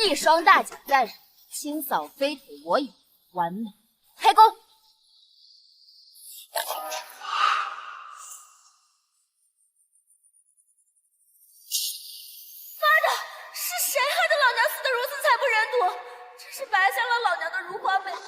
一双大脚在手，清扫飞腿我有，完美，开工！妈的，是谁害得老娘死得如此惨不忍睹？真是白瞎了老娘的如花美梦。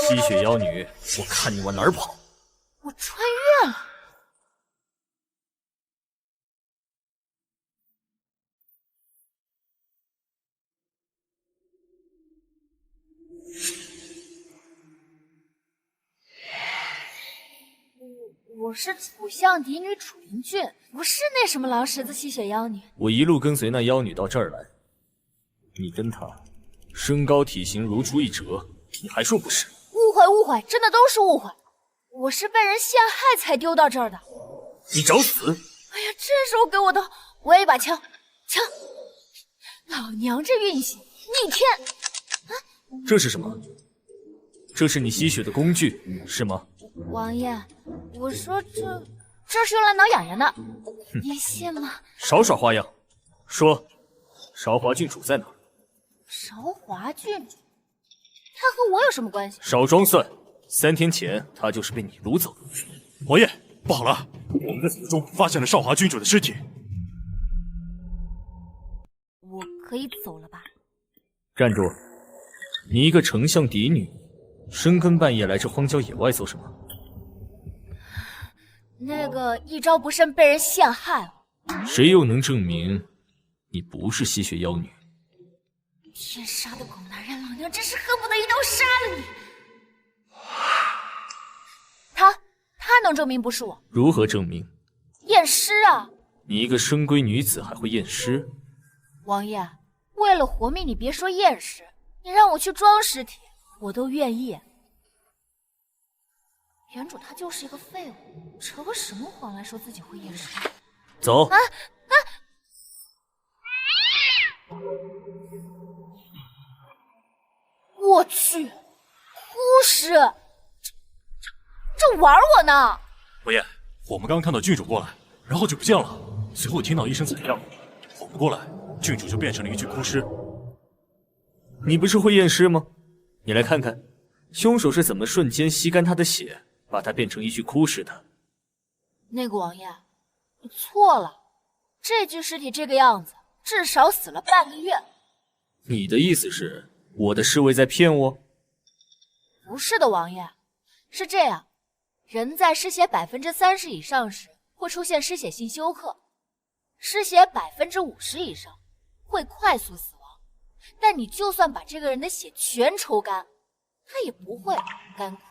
吸血妖女，我看你往哪儿跑！我穿越了。我是土象嫡女楚灵俊，不是那什么狼十字吸血妖女。我一路跟随那妖女到这儿来，你跟她身高体型如出一辙，你还说不是？误会，真的都是误会。我是被人陷害才丢到这儿的。你找死！哎呀，这时候给我的，我要一把枪！老娘这运气逆天！这是什么？这是你吸血的工具是吗？王爷，我说这是用来挠痒痒的，你信吗？少耍花样，说，韶华郡主在哪儿？韶华郡主，他和我有什么关系？少装蒜，3天前他就是被你掳走的。王爷，不好了，我们在死中发现了少华郡主的尸体。我可以走了吧？站住！你一个丞相嫡女，深更半夜来这荒郊野外做什么？那个一招不慎被人陷害了。谁又能证明你不是吸血妖女？天杀的狗男人，老娘真是恨不得一刀杀了你！他能证明不是我？如何证明？验尸啊！你一个深闺女子还会验尸？王爷，为了活命，你别说验尸，你让我去装尸体，我都愿意。原主他就是一个废物，扯个什么谎来说自己会验尸？走！我去，巫师，这玩我呢！王爷，我们刚看到郡主过来，然后就不见了，随后听到一声惨叫，我们过来，郡主就变成了一具枯尸。你不是会验尸吗？你来看看，凶手是怎么瞬间吸干她的血，把她变成一具枯尸的。那个王爷，你错了，这具尸体这个样子，至少死了半个月。你的意思是，我的侍卫在骗我？不是的，王爷，是这样，人在失血30%以上时，会出现失血性休克，失血50%以上，会快速死亡。但你就算把这个人的血全抽干，他也不会干枯。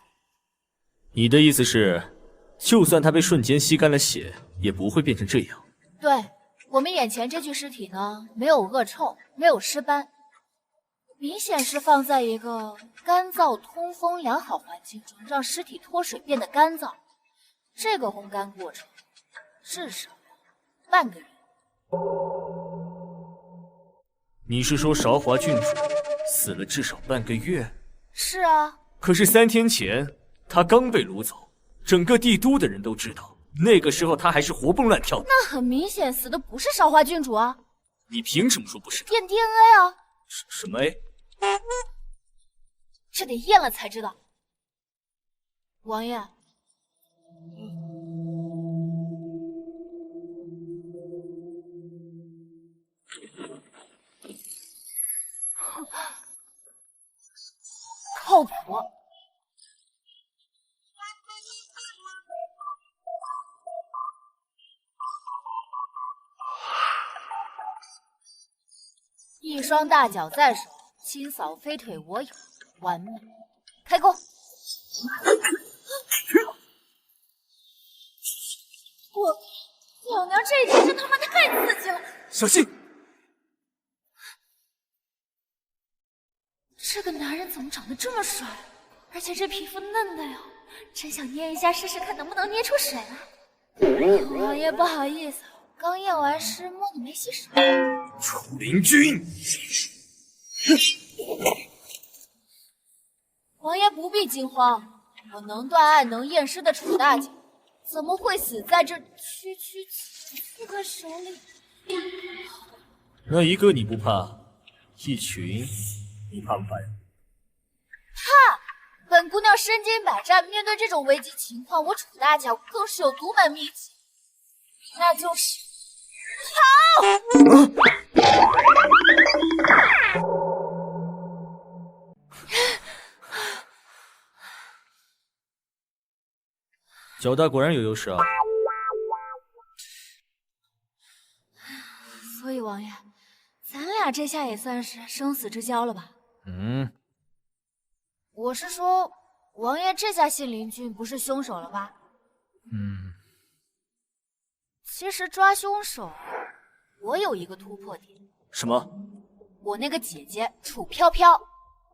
你的意思是，就算他被瞬间吸干了血，也不会变成这样？对，我们眼前这具尸体呢，没有恶臭，没有尸斑，明显是放在一个干燥、通风、良好环境中，让尸体脱水变得干燥。这个烘干过程至少半个月。你是说韶华郡主死了至少半个月？是啊。可是3天前她刚被掳走，整个帝都的人都知道，那个时候她还是活蹦乱跳的。那很明显死的不是韶华郡主啊！你凭什么说不是？验 DNA 啊！什么 A？ 这得验了才知道。王爷，靠谱。一双大脚在手，清扫飞腿我有，完美，开工！老娘这一击真他妈太刺激了！小心！这个男人怎么长得这么帅，而且这皮肤嫩的呀，真想捏一下试试看能不能捏出水来。王爷不好意思，刚验完尸摸的没洗手。楚灵君，王爷不必惊慌，我能断案能验尸的楚大姐，怎么会死在这区4个手里？那一个你不怕，一群你怕不怕呀？怕！本姑娘身经百战，面对这种危机情况，我楚大脚更是有独门秘籍，那就是跑。脚大果然有优势啊！所以王爷，咱俩这下也算是生死之交了吧？我是说，王爷这下信林俊不是凶手了吧？其实抓凶手，我有一个突破点。什么？我那个姐姐楚飘飘。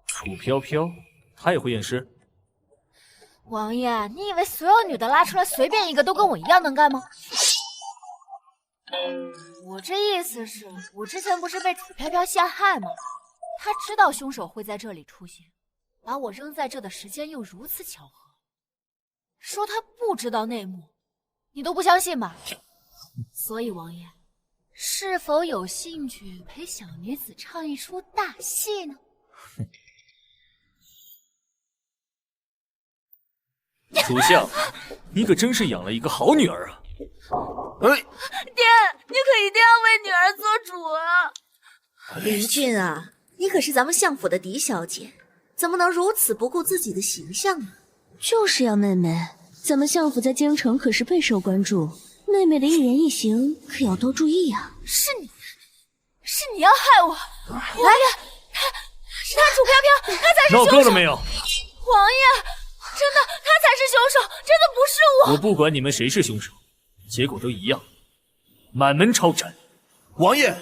楚飘飘，她也会验尸？王爷，你以为所有女的拉出来随便一个都跟我一样能干吗？我这意思是，我之前不是被楚飘飘陷害吗？她知道凶手会在这里出现，把我扔在这的时间又如此巧合。说她不知道内幕，你都不相信吧？所以王爷，是否有兴趣陪小女子唱一出大戏呢？楚相，你可真是养了一个好女儿啊！爹，你可一定要为女儿做主啊！林俊啊，你可是咱们相府的嫡小姐，怎么能如此不顾自己的形象呢？就是呀，妹妹，咱们相府在京城可是备受关注，妹妹的一言一行可要多注意啊！是你要害我！王爷，他楚飘飘，他才是凶手！闹够了没有？王爷，真的，他才是凶手，真的不是我！我不管你们谁是凶手，结果都一样，满门抄斩。王爷，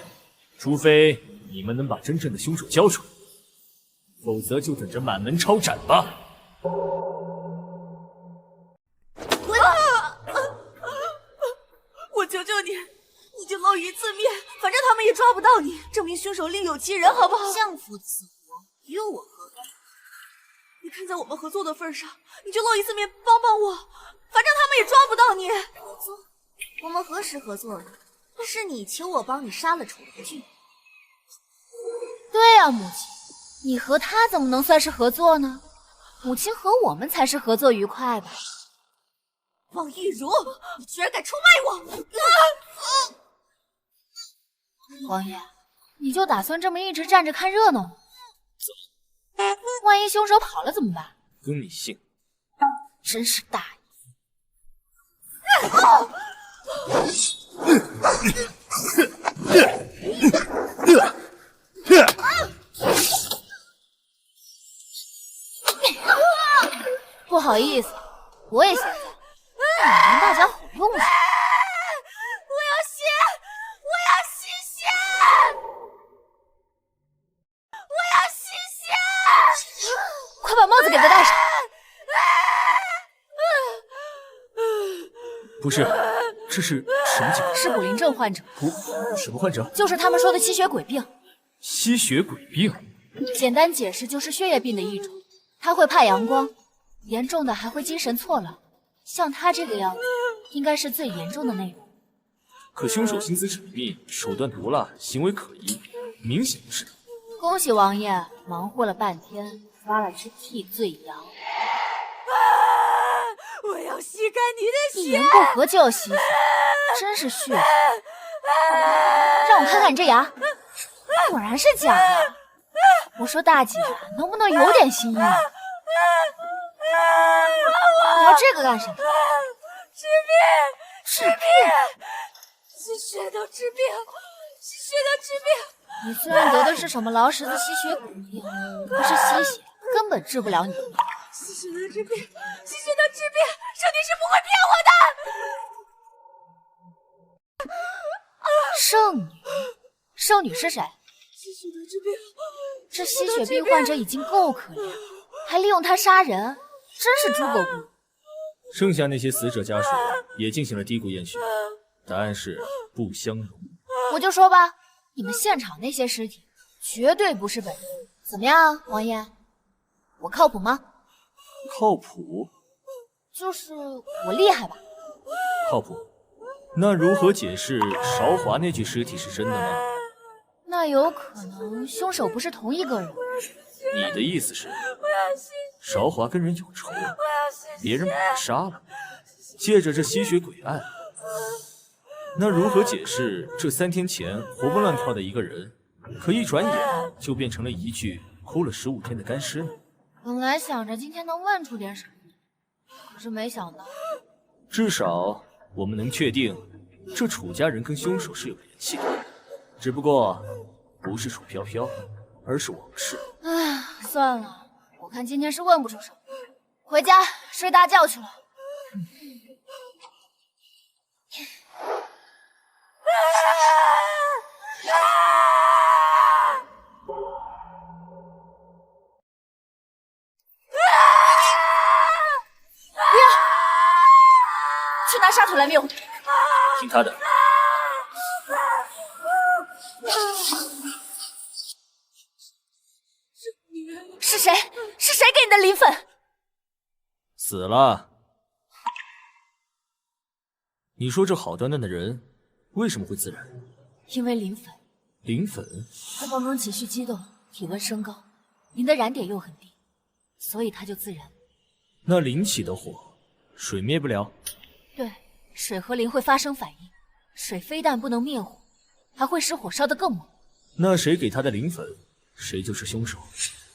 除非你们能把真正的凶手交出来，否则就等着满门抄斩吧。我求求你，你就露一次面，反正他们也抓不到你，证明凶手另有其人，好不好？相府死活与我何干？你看在我们合作的份上，你就露一次面帮帮我，反正他们也抓不到你。合作？我们何时合作了？是你求我帮你杀了楚林俊。对啊，母亲，你和他怎么能算是合作呢？母亲和我们才是合作愉快吧？王玉茹，你居然敢出卖我！王爷，你就打算这么一直站着看热闹吗？万一凶手跑了怎么办？跟你姓。真是大爷！不好意思，我也现在你们大家好用是。我要吸血！我要吸血！快把帽子给他戴上！不是，这是什么情况？是古灵症患者。什么患者？就是他们说的吸血鬼病。吸血鬼病？简单解释就是血液病的一种，他会怕阳光，严重的还会精神错乱。像他这个样子，应该是最严重的那种。可凶手心思缜密，手段毒辣，行为可疑，明显不是他。恭喜王爷，忙活了半天，抓了只替罪羊。我要吸干你的血！一言不合就要吸血，真是血腥！让我看看你这牙，果然是假的。我说大姐，能不能有点心意？你要这个干什么？治病！治病！吸血都治病！吸血都治病！你虽然得的是什么劳什子吸血鬼病，可是吸血根本治不了你。吸血的治病，吸血的治病，圣女是不会骗我的。圣女，圣女是谁？吸血的治病，这吸血病患者已经够可怜，还利用他杀人，真是猪狗不如。剩下那些死者家属也进行了低谷验血，答案是不相容。我就说吧，你们现场那些尸体绝对不是本人。怎么样，王爷？我靠谱吗？靠谱？就是我厉害吧？靠谱。那如何解释韶华那具尸体是真的吗？那有可能凶手不是同一个人。你的意思是，韶华跟人有仇，别人把他杀了，借着这吸血鬼案。那如何解释这3天前活蹦乱跳的一个人，可一转眼就变成了一具哭了15天的干尸呢？本来想着今天能问出点什么，可是没想到。至少我们能确定，这楚家人跟凶手是有联系的，只不过不是楚飘飘，而是王氏。唉，算了，我看今天是问不出什么，回家睡大觉去了。不要！去拿沙土来灭火。听他的。是谁？是谁给你的磷粉？死了。你说这好端端的人，为什么会自燃？因为磷粉。磷粉？他刚刚情绪激动，体温升高，磷的燃点又很低，所以他就自燃。那磷起的火，水灭不了？对，水和磷会发生反应，水非但不能灭火，还会使火烧得更猛。那谁给他的磷粉，谁就是凶手。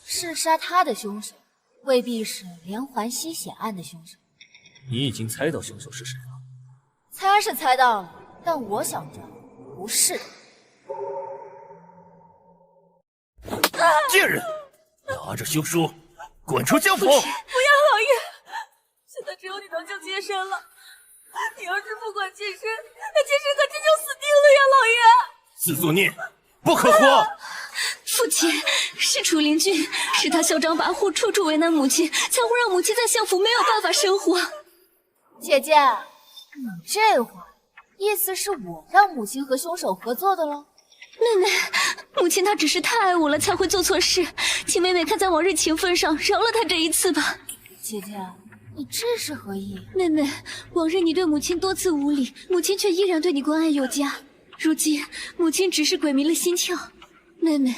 是杀他的凶手，未必是连环吸血案的凶手。你已经猜到凶手是谁了？猜是猜到了，但我想着不是的。贱人，拿着凶书，滚出江府！不要，老爷！现在只有你能救妾身了。你要是不管妾身，那妾身可真就死定了呀，老爷！自作孽，不可活！父亲，是楚灵俊，是他嚣张跋扈，处处为难母亲，才会让母亲在相府没有办法生活。姐姐，你这话意思是我让母亲和凶手合作的喽？妹妹，母亲她只是太爱我了，才会做错事，请妹妹看在往日情分上，饶了她这一次吧。姐姐，你这是何意？妹妹，往日你对母亲多次无礼，母亲却依然对你关爱有加。如今母亲只是鬼迷了心窍，妹妹，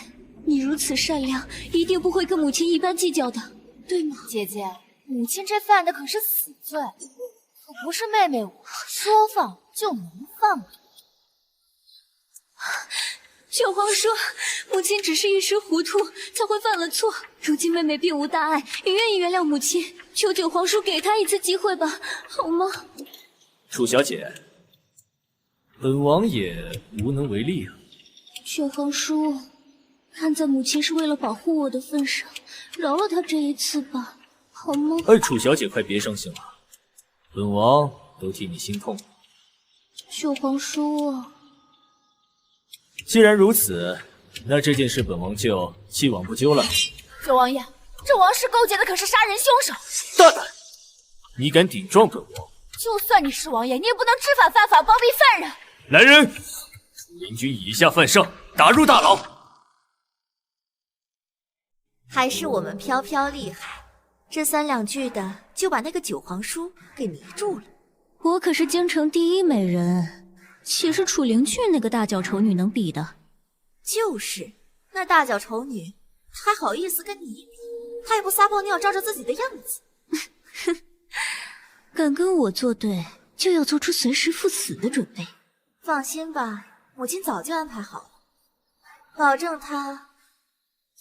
你如此善良，一定不会跟母亲一般计较的，对吗？姐姐，母亲这犯的可是死罪，可不是妹妹我说放就能放的。小皇说，母亲只是一时糊涂，才会犯了错。如今妹妹并无大碍，也愿意原谅母亲。求九皇叔给她一次机会吧，好吗？楚小姐，本王也无能为力啊。九皇叔，看在母亲是为了保护我的份上，饶了她这一次吧，好吗？楚小姐，快别伤心了，本王都替你心痛。九皇叔，既然如此，那这件事本王就既往不咎了。九王爷，这王氏勾结的可是杀人凶手！大胆！你敢顶撞本王？就算你是王爷，你也不能知法犯法，包庇犯人。来人，楚灵君以下犯上，打入大牢。还是我们飘飘厉害，这3两句的就把那个九皇叔给迷住了。我可是京城第一美人，岂是楚灵俊那个大脚丑女能比的？就是，那大脚丑女还好意思跟你比？还不撒泡尿照着自己的样子？敢跟我作对，就要做出随时赴死的准备。放心吧，母亲早就安排好了，保证他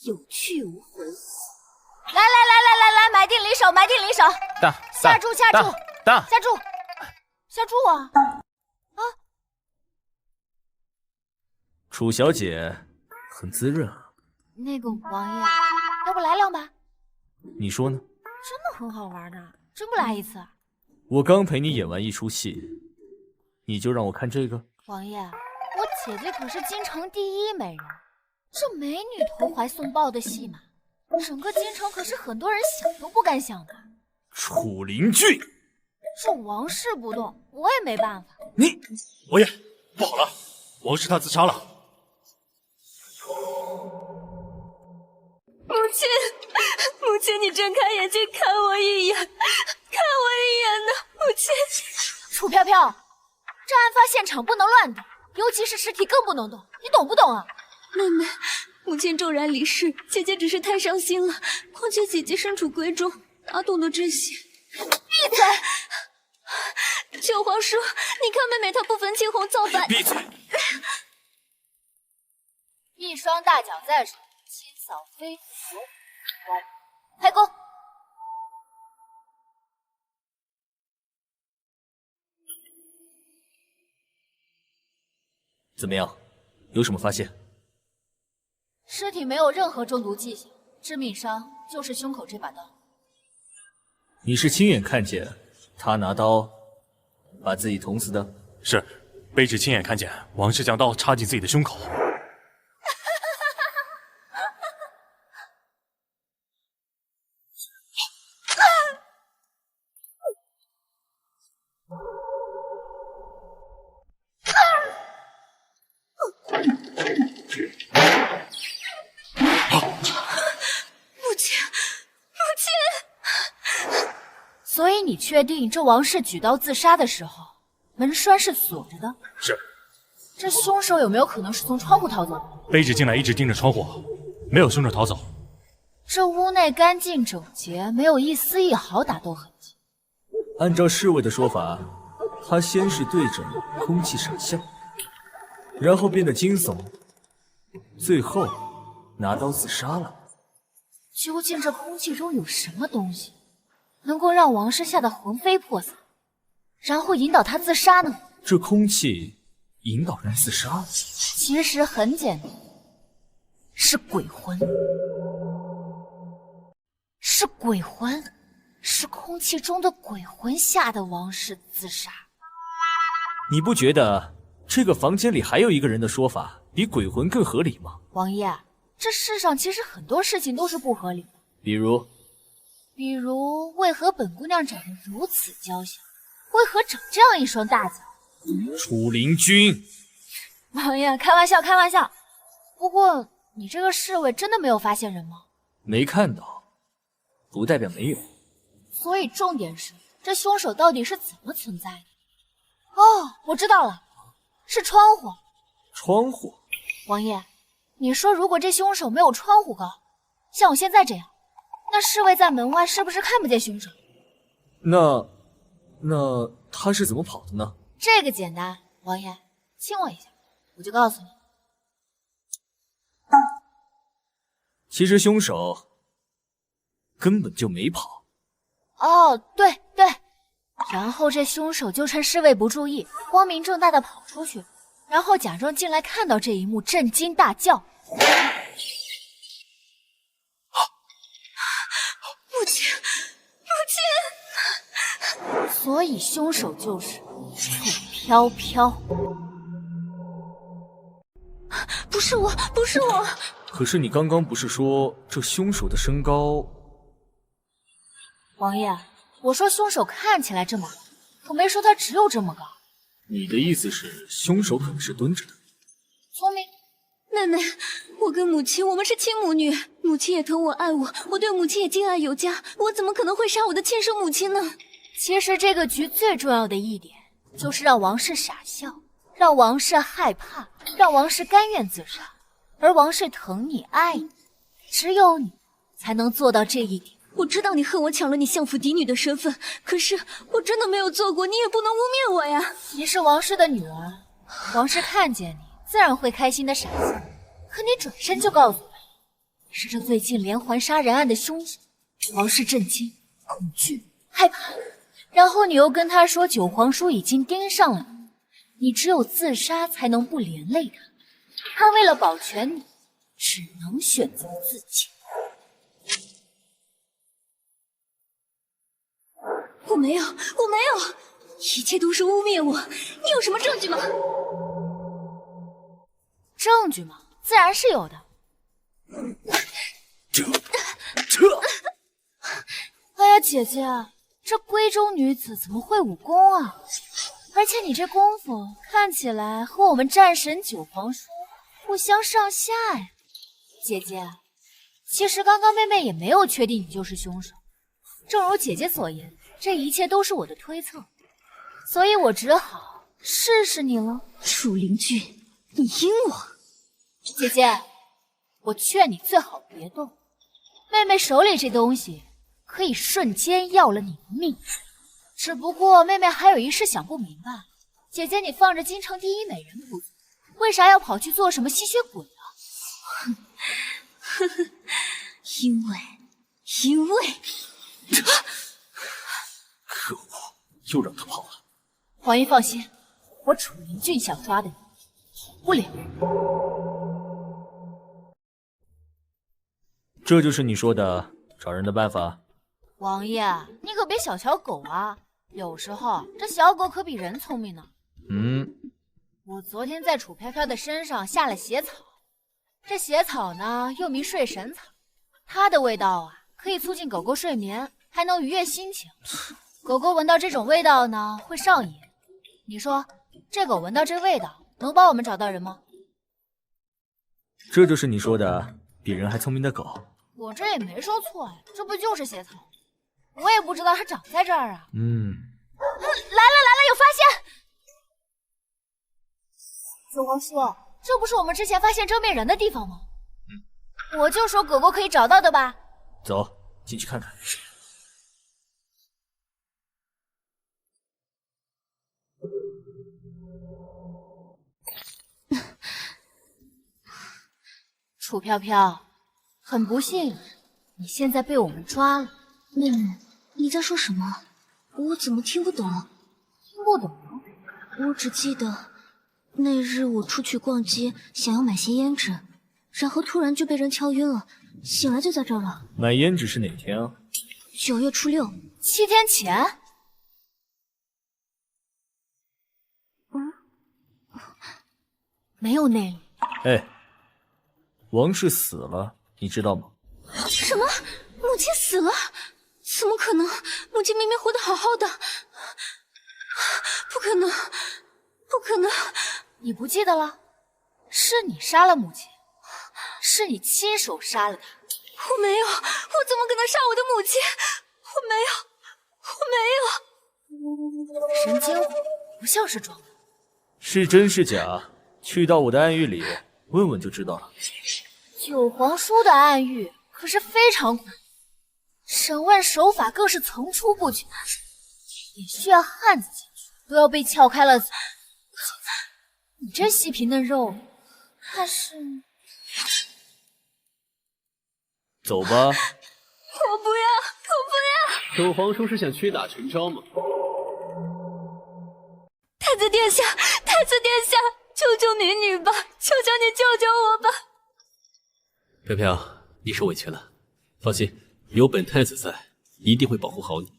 有去无回。来，买定离手，买定离手！下注啊！楚小姐很滋润啊。那个王爷，要不来2把？你说呢？真的很好玩的，真不来一次？我刚陪你演完一出戏，你就让我看这个？王爷，我姐姐可是京城第一美人，这美女投怀送抱的戏码，整个京城可是很多人想都不敢想的。楚灵俊，这王氏不动，我也没办法。你王爷，不好了，王氏她自杀了。母亲，你睁开眼睛看我一眼，看我一眼亲，楚飘飘，这案发现场不能乱动，尤其是尸体更不能动，你懂不懂啊？妹妹，母亲骤然离世，姐姐只是太伤心了。况且姐姐身处闺中，哪懂得这些？闭嘴！九皇叔，你看妹妹她不分青红皂白。闭嘴！一双大脚在手，清扫飞狐。来，开工！怎么样？有什么发现？尸体没有任何中毒迹象，致命伤就是胸口这把刀。你是亲眼看见他拿刀把自己捅死的？是，卑职亲眼看见王氏将刀插进自己的胸口。所以你确定这王氏举刀自杀的时候，门栓是锁着的？是。这凶手有没有可能是从窗户逃走的？卑职进来一直盯着窗户，没有凶手逃走。这屋内干净整洁，没有一丝一毫打斗痕迹。按照侍卫的说法，他先是对着空气傻笑，然后变得惊悚，最后拿刀自杀了。究竟这空气中有什么东西，能够让王氏吓得魂飞魄散，然后引导他自杀呢？这空气引导人自杀？其实很简单，是鬼魂。是鬼魂，是空气中的鬼魂吓得王氏自杀。你不觉得这个房间里还有一个人的说法比鬼魂更合理吗？王爷，这世上其实很多事情都是不合理的。比如为何本姑娘长得如此娇小，为何长这样一双大脚？楚灵君，王爷，开玩笑，开玩笑。不过你这个侍卫真的没有发现人吗？没看到，不代表没有。所以重点是，这凶手到底是怎么存在的？哦，我知道了，是窗户。窗户？王爷，你说如果这凶手没有窗户高，像我现在这样，那侍卫在门外是不是看不见凶手？那他是怎么跑的呢？这个简单，王爷，亲我一下，我就告诉你。其实凶手根本就没跑。哦，对对，然后这凶手就趁侍卫不注意，光明正大的跑出去，然后假装进来看到这一幕，震惊大叫。母亲，母亲！所以凶手就是楚飘飘。不是我，不是我。可是你刚刚不是说这凶手的身高？王爷，我说凶手看起来这么高，可没说他只有这么高。你的意思是凶手可能是蹲着的？聪明。妹妹，我跟母亲，我们是亲母女，母亲也疼我爱我，我对母亲也敬爱有加，我怎么可能会杀我的亲生母亲呢？其实这个局最重要的一点，就是让王氏傻笑，让王氏害怕，让王氏甘愿自杀，而王氏疼你爱你，只有你才能做到这一点。我知道你恨我抢了你相府嫡女的身份，可是我真的没有做过，你也不能污蔑我呀。你是王氏的女儿，王氏看见你自然会开心的傻笑，可你转身就告诉我你是这最近连环杀人案的凶手，王氏震惊、恐惧、害怕，然后你又跟他说九皇叔已经盯上了你，只有自杀才能不连累他，他为了保全你，只能选择自尽。我没有，一切都是污蔑我。你有什么证据吗？证据吗？自然是有的。这，哎呀，姐姐，这闺中女子怎么会武功啊？而且你这功夫看起来和我们战神九皇叔不相上下呀。姐姐，其实刚刚妹妹也没有确定你就是凶手，正如姐姐所言，这一切都是我的推测。所以我只好试试你了。楚灵俊，你阴我！姐姐，我劝你最好别动。妹妹手里这东西可以瞬间要了你的命。只不过妹妹还有一事想不明白，姐姐你放着京城第一美人不做，为啥要跑去做什么吸血鬼啊？呵呵，因为可恶，又让他跑了。黄姨放心，我楚灵俊想抓的你不了。这就是你说的找人的办法？王爷，你可别小瞧狗啊，有时候这小狗可比人聪明呢。我昨天在楚飘飘的身上下了血草，这血草呢又名睡神草，它的味道啊可以促进狗狗睡眠，还能愉悦心情。狗狗闻到这种味道呢会上瘾。你说这狗闻到这味道能帮我们找到人吗？这就是你说的比人还聪明的狗？我这也没说错呀，这不就是血草？我也不知道它长在这儿啊。来了，有发现！九皇叔，这不是我们之前发现遮面人的地方吗？我就说狗狗可以找到的吧。走，进去看看。楚飘飘，很不幸，你现在被我们抓了。妹妹，你在说什么？我怎么听不懂？听不懂？我只记得那日我出去逛街，想要买些胭脂，然后突然就被人敲晕了，醒来就在这儿了。买胭脂是哪天啊9月初6。7天前。没有内力。哎，王氏死了，你知道吗？什么？母亲死了？怎么可能？母亲明明活得好好的。不可能，不可能！你不记得了？是你杀了母亲，是你亲手杀了她。我没有，我怎么可能杀我的母亲？我没有。神经火，不像是装的。是真是假？去到我的暗狱里问问就知道了。九皇叔的暗狱可是非常恐怖，审问手法更是层出不穷，也需要汉子进去都要被撬开了嘴。你这细皮嫩肉，怕是……走吧。我不要！九皇叔是想屈打成招吗？太子殿下，救救女女吧！求求你救救我吧！飘飘，你受委屈了，放心，有本太子在，一定会保护好你。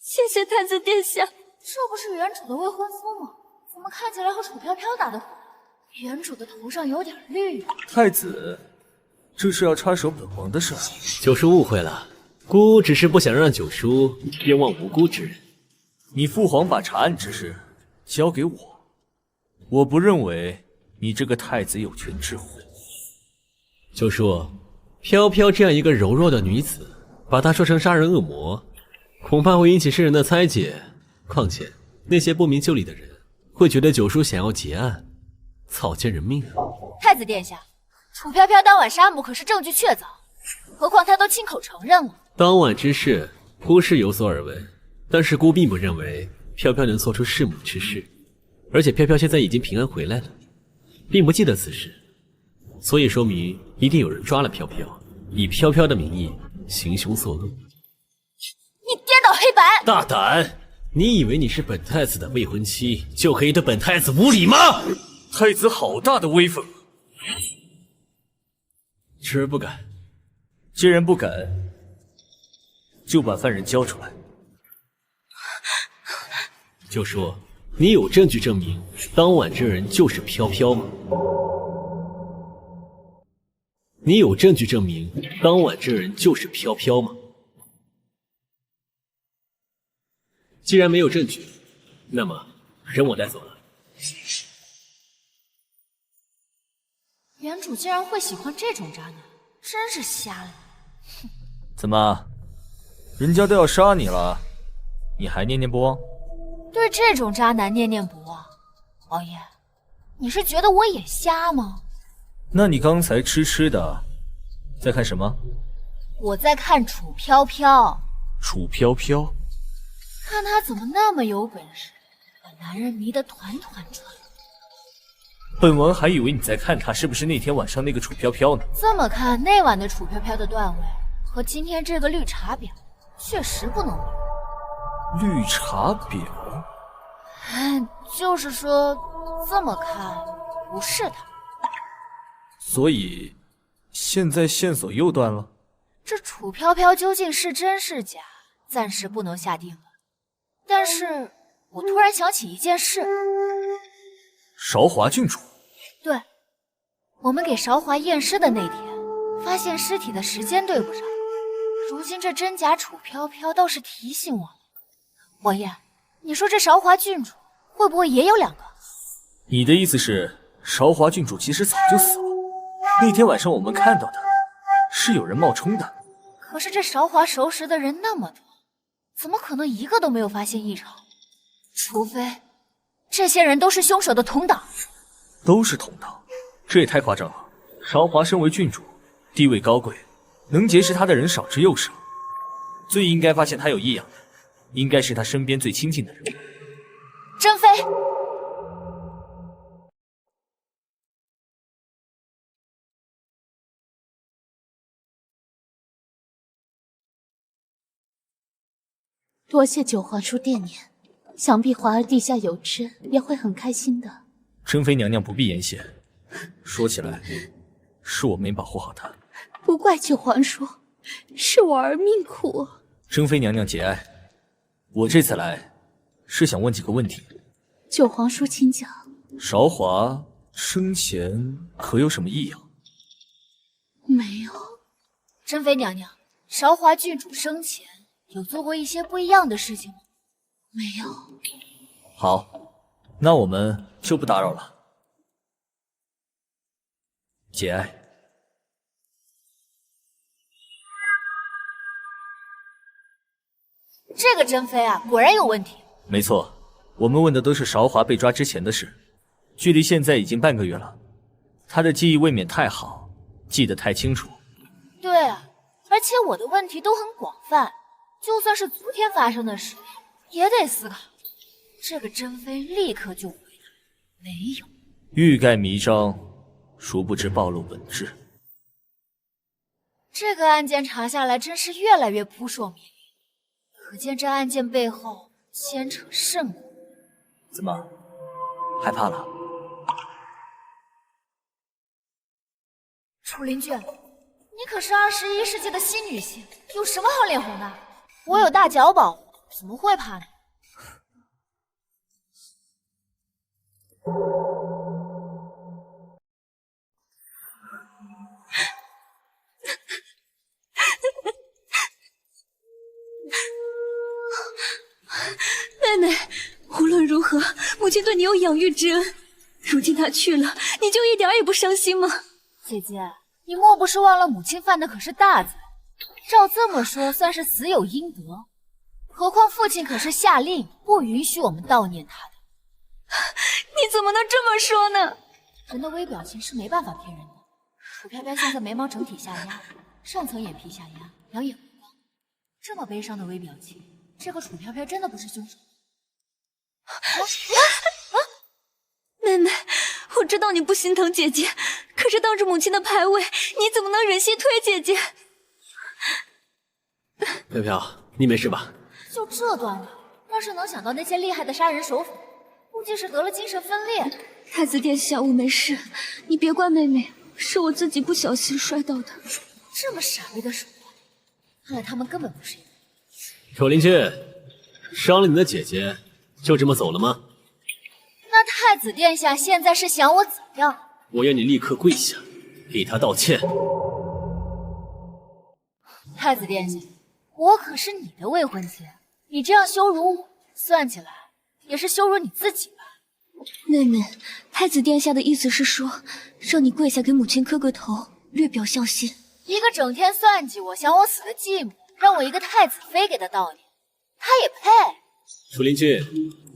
谢谢太子殿下。这不是原主的未婚夫吗？怎么看起来和楚飘飘打得火？原主的头上有点绿。太子，这是要插手本王的事。九叔误会了，姑只是不想让九叔冤枉无辜之人。你父皇把查案之事交给我，我不认为你这个太子有权置喙。九叔，飘飘这样一个柔弱的女子，把她说成杀人恶魔，恐怕会引起世人的猜解。况且那些不明就里的人会觉得九叔想要结案，草菅人命啊！太子殿下，楚飘飘当晚杀母可是证据确凿，何况他都亲口承认了。当晚之事，姑是有所耳闻，但是姑并不认为飘飘能做出弑母之事，而且飘飘现在已经平安回来了，并不记得此事，所以说明一定有人抓了飘飘，以飘飘的名义行凶作恶。你颠倒黑白！大胆！你以为你是本太子的未婚妻，就可以对本太子无礼吗？太子好大的威风！侄儿不敢。既然不敢，就把犯人交出来。就说你有证据证明当晚这人就是飘飘吗？你有证据证明当晚这人就是飘飘吗？既然没有证据，那么人我带走了。原主竟然会喜欢这种渣男，真是瞎了。怎么，人家都要杀你了，你还念念不忘？对这种渣男念念不忘。王爷，你是觉得我眼瞎吗？那你刚才痴痴的在看什么？我在看楚飘飘。楚飘飘？看他怎么那么有本事，把男人迷得团团转。本王还以为你在看他是不是那天晚上那个楚飘飘呢。这么看，那晚的楚飘飘的段位和今天这个绿茶婊确实不能比。绿茶婊？就是说，这么看不是他。所以，现在线索又断了。这楚飘飘究竟是真是假，暂时不能下定论。但是我突然想起一件事。韶华郡主？对，我们给韶华验尸的那天，发现尸体的时间对不上。如今这真假楚飘飘倒是提醒我了。王爷，你说这韶华郡主会不会也有2个？你的意思是，韶华郡主其实早就死了？那天晚上我们看到的是有人冒充的。可是这韶华熟识的人那么多，怎么可能一个都没有发现异常？除非这些人都是凶手的同党。都是同党？这也太夸张了。韶华身为郡主，地位高贵，能结识她的人少之又少。最应该发现她有异样的，应该是她身边最亲近的人。珍妃。多谢九皇叔惦念，想必华儿陛下有知也会很开心的。珍妃娘娘不必言谢，说起来，是我没保护好她。不怪九皇叔，是我儿命苦。珍妃娘娘节哀，我这次来是想问几个问题。九皇叔请讲。韶华生前可有什么异样？没有。珍妃娘娘，韶华郡主生前有做过一些不一样的事情吗？没有。好，那我们就不打扰了。节哀。这个珍妃啊，果然有问题。没错，我们问的都是韶华被抓之前的事，距离现在已经半个月了，她的记忆未免太好，记得太清楚。对啊，而且我的问题都很广泛，就算是昨天发生的事，也得思考。这个珍妃立刻就回答：没有。欲盖弥彰，殊不知暴露本质。这个案件查下来，真是越来越扑朔迷离，可见这案件背后牵扯甚广。怎么，害怕了？楚林卷，你可是21世纪的新女性，有什么好脸红的？我有大脚保护，怎么会怕呢？妹妹，无论如何，母亲对你有养育之恩。如今她去了，你就一点也不伤心吗？姐姐，你莫不是忘了母亲犯的可是大罪？照这么说，算是死有应得。何况父亲可是下令不允许我们悼念他的。你怎么能这么说呢？人的微表情是没办法骗人的。楚飘飘现在眉毛整体下压，上层眼皮下压，两眼回光，这么悲伤的微表情，这个楚飘飘真的不是凶手？妹妹，我知道你不心疼姐姐，可是当着母亲的牌位，你怎么能忍心推姐姐？飘飘，你没事吧？就这段位，要是能想到那些厉害的杀人手法，估计是得了精神分裂。太子殿下，我没事，你别怪妹妹，是我自己不小心摔到的。这么傻逼的手段，看来他们根本不是人。楚林俊，伤了你的姐姐，就这么走了吗？那太子殿下现在是想我怎样？我要你立刻跪下，给她道歉。太子殿下，我可是你的未婚妻，你这样羞辱我，算起来也是羞辱你自己吧。妹妹，太子殿下的意思是说，让你跪下给母亲磕个头，略表孝心。一个整天算计我、想我死的继母，让我一个太子妃给他悼念，他也配？楚灵俊，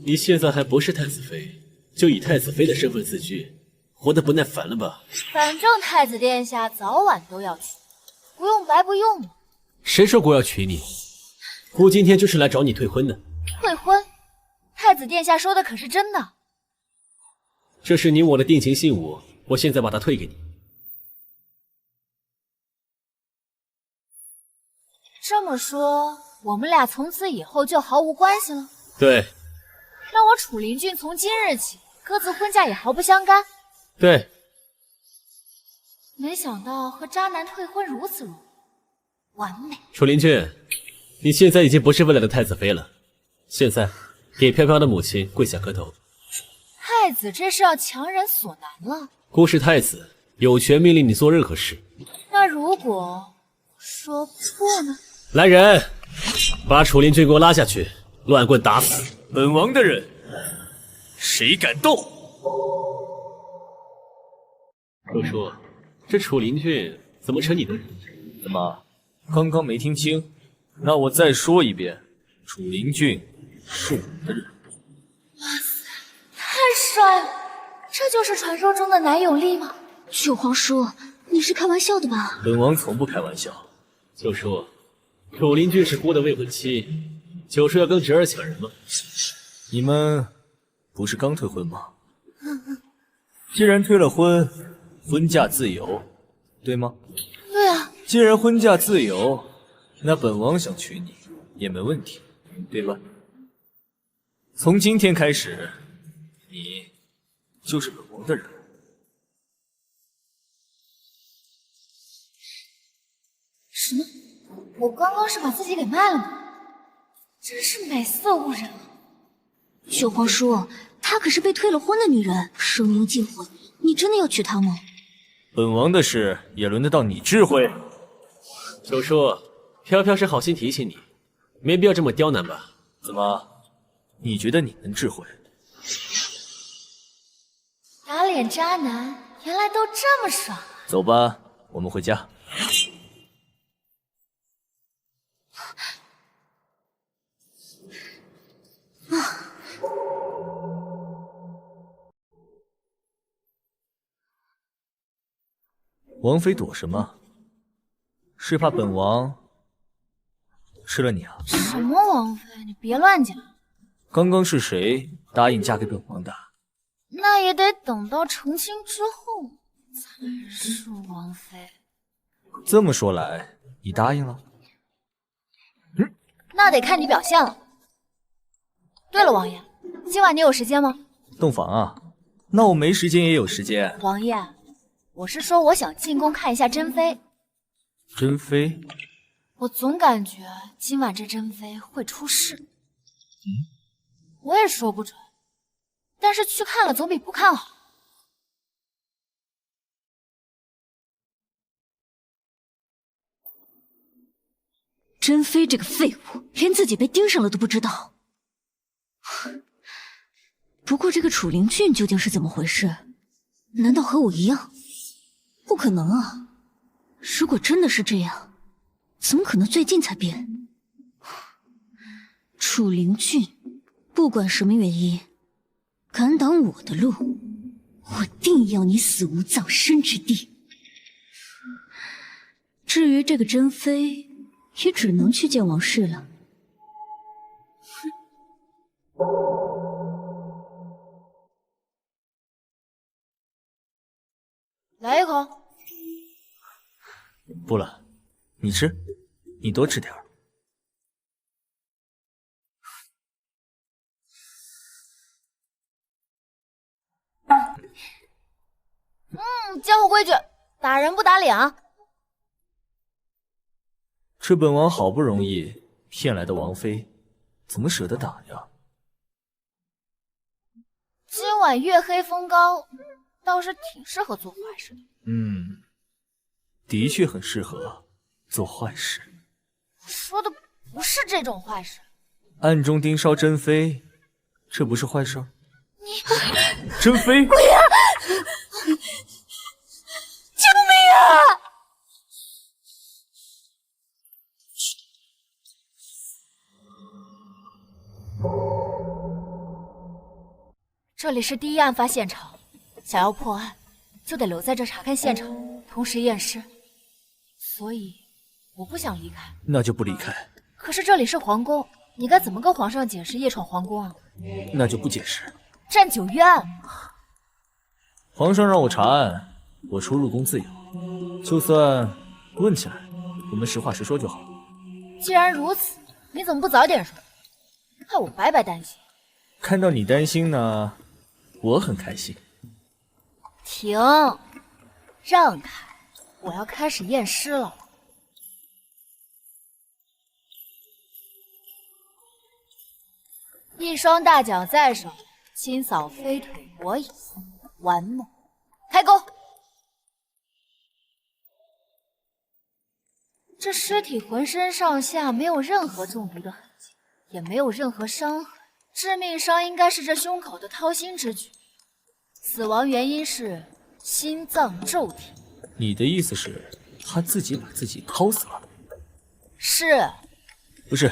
你现在还不是太子妃，就以太子妃的身份自居，活得不耐烦了吧？反正太子殿下早晚都要娶，不用白不用嘛。谁说姑要娶你？姑今天就是来找你退婚的。退婚？太子殿下说的可是真的？这是你我的定情信物，我现在把它退给你。这么说，我们俩从此以后就毫无关系了？对。那我楚灵俊从今日起各自婚嫁也毫不相干？对。没想到和渣男退婚如此容易，完美。楚灵俊，你现在已经不是未来的太子妃了，现在给飘飘的母亲跪下磕头。太子这是要强人所难了。姑是太子，有权命令你做任何事。那如果说不呢？来人，把楚灵俊给我拉下去，乱棍打死。本王的人，谁敢动？叔叔，这楚灵俊怎么成你的人？怎么，刚刚没听清？那我再说一遍，楚灵俊是我的人。哇塞，太帅了！这就是传说中的男友力吗？九皇叔，你是开玩笑的吧？本王从不开玩笑。九叔，楚灵俊是姑的未婚妻，九叔要跟侄儿抢人吗？你们不是刚退婚吗？既然退了婚，婚嫁自由，对吗？对啊。既然婚嫁自由，那本王想娶你也没问题，对吧？从今天开始，你就是本王的人。什么？我刚刚是把自己给卖了吗？真是美色误人了。九皇叔，她可是被退了婚的女人，声名尽毁，你真的要娶她吗？本王的事也轮得到你智慧？九叔，飘飘是好心提醒你，没必要这么刁难吧？怎么，你觉得你能智慧？打脸渣男原来都这么爽啊！走吧，我们回家。王妃躲什么？是怕本王吃了你啊？什么王妃？你别乱讲。刚刚是谁答应嫁给本王的？那也得等到成亲之后才是王妃。这么说来，你答应了？那得看你表现了。对了，王爷，今晚你有时间吗？洞房啊？那我没时间也有时间。王爷，我是说我想进宫看一下珍妃。珍妃？我总感觉今晚这珍妃会出事。我也说不准，但是去看了总比不看好。珍妃这个废物，连自己被盯上了都不知道。不过这个楚灵俊究竟是怎么回事？难道和我一样？不可能啊！如果真的是这样，怎么可能最近才变？楚灵俊，不管什么原因，敢挡我的路，我定要你死无葬身之地。至于这个珍妃，也只能去见王氏了。来一口。不了，你吃，你多吃点儿。江湖规矩，打人不打脸啊！这本王好不容易骗来的王妃，怎么舍得打呀？今晚月黑风高，倒是挺适合做坏事的。的确很适合做坏事。我说的不是这种坏事。暗中盯梢珍妃，这不是坏事？你，珍妃，不要！救命啊！这里是第一案发现场，想要破案，就得留在这查看现场，同时验尸。所以我不想离开。那就不离开。可是这里是皇宫，你该怎么跟皇上解释夜闯皇宫啊？那就不解释。占九约案。皇上让我查案，我出入宫自由，就算问起来，我们实话实说就好。既然如此，你怎么不早点说？害我白白担心。看到你担心呢，我很开心。停，让开，我要开始验尸了。一双大脚在手，清扫飞腿裹影，完梦。开工。这尸体浑身上下没有任何中毒的痕迹，也没有任何伤痕，致命伤应该是这胸口的掏心之举。死亡原因是心脏骤停。你的意思是，他自己把自己掏死了？是。不是，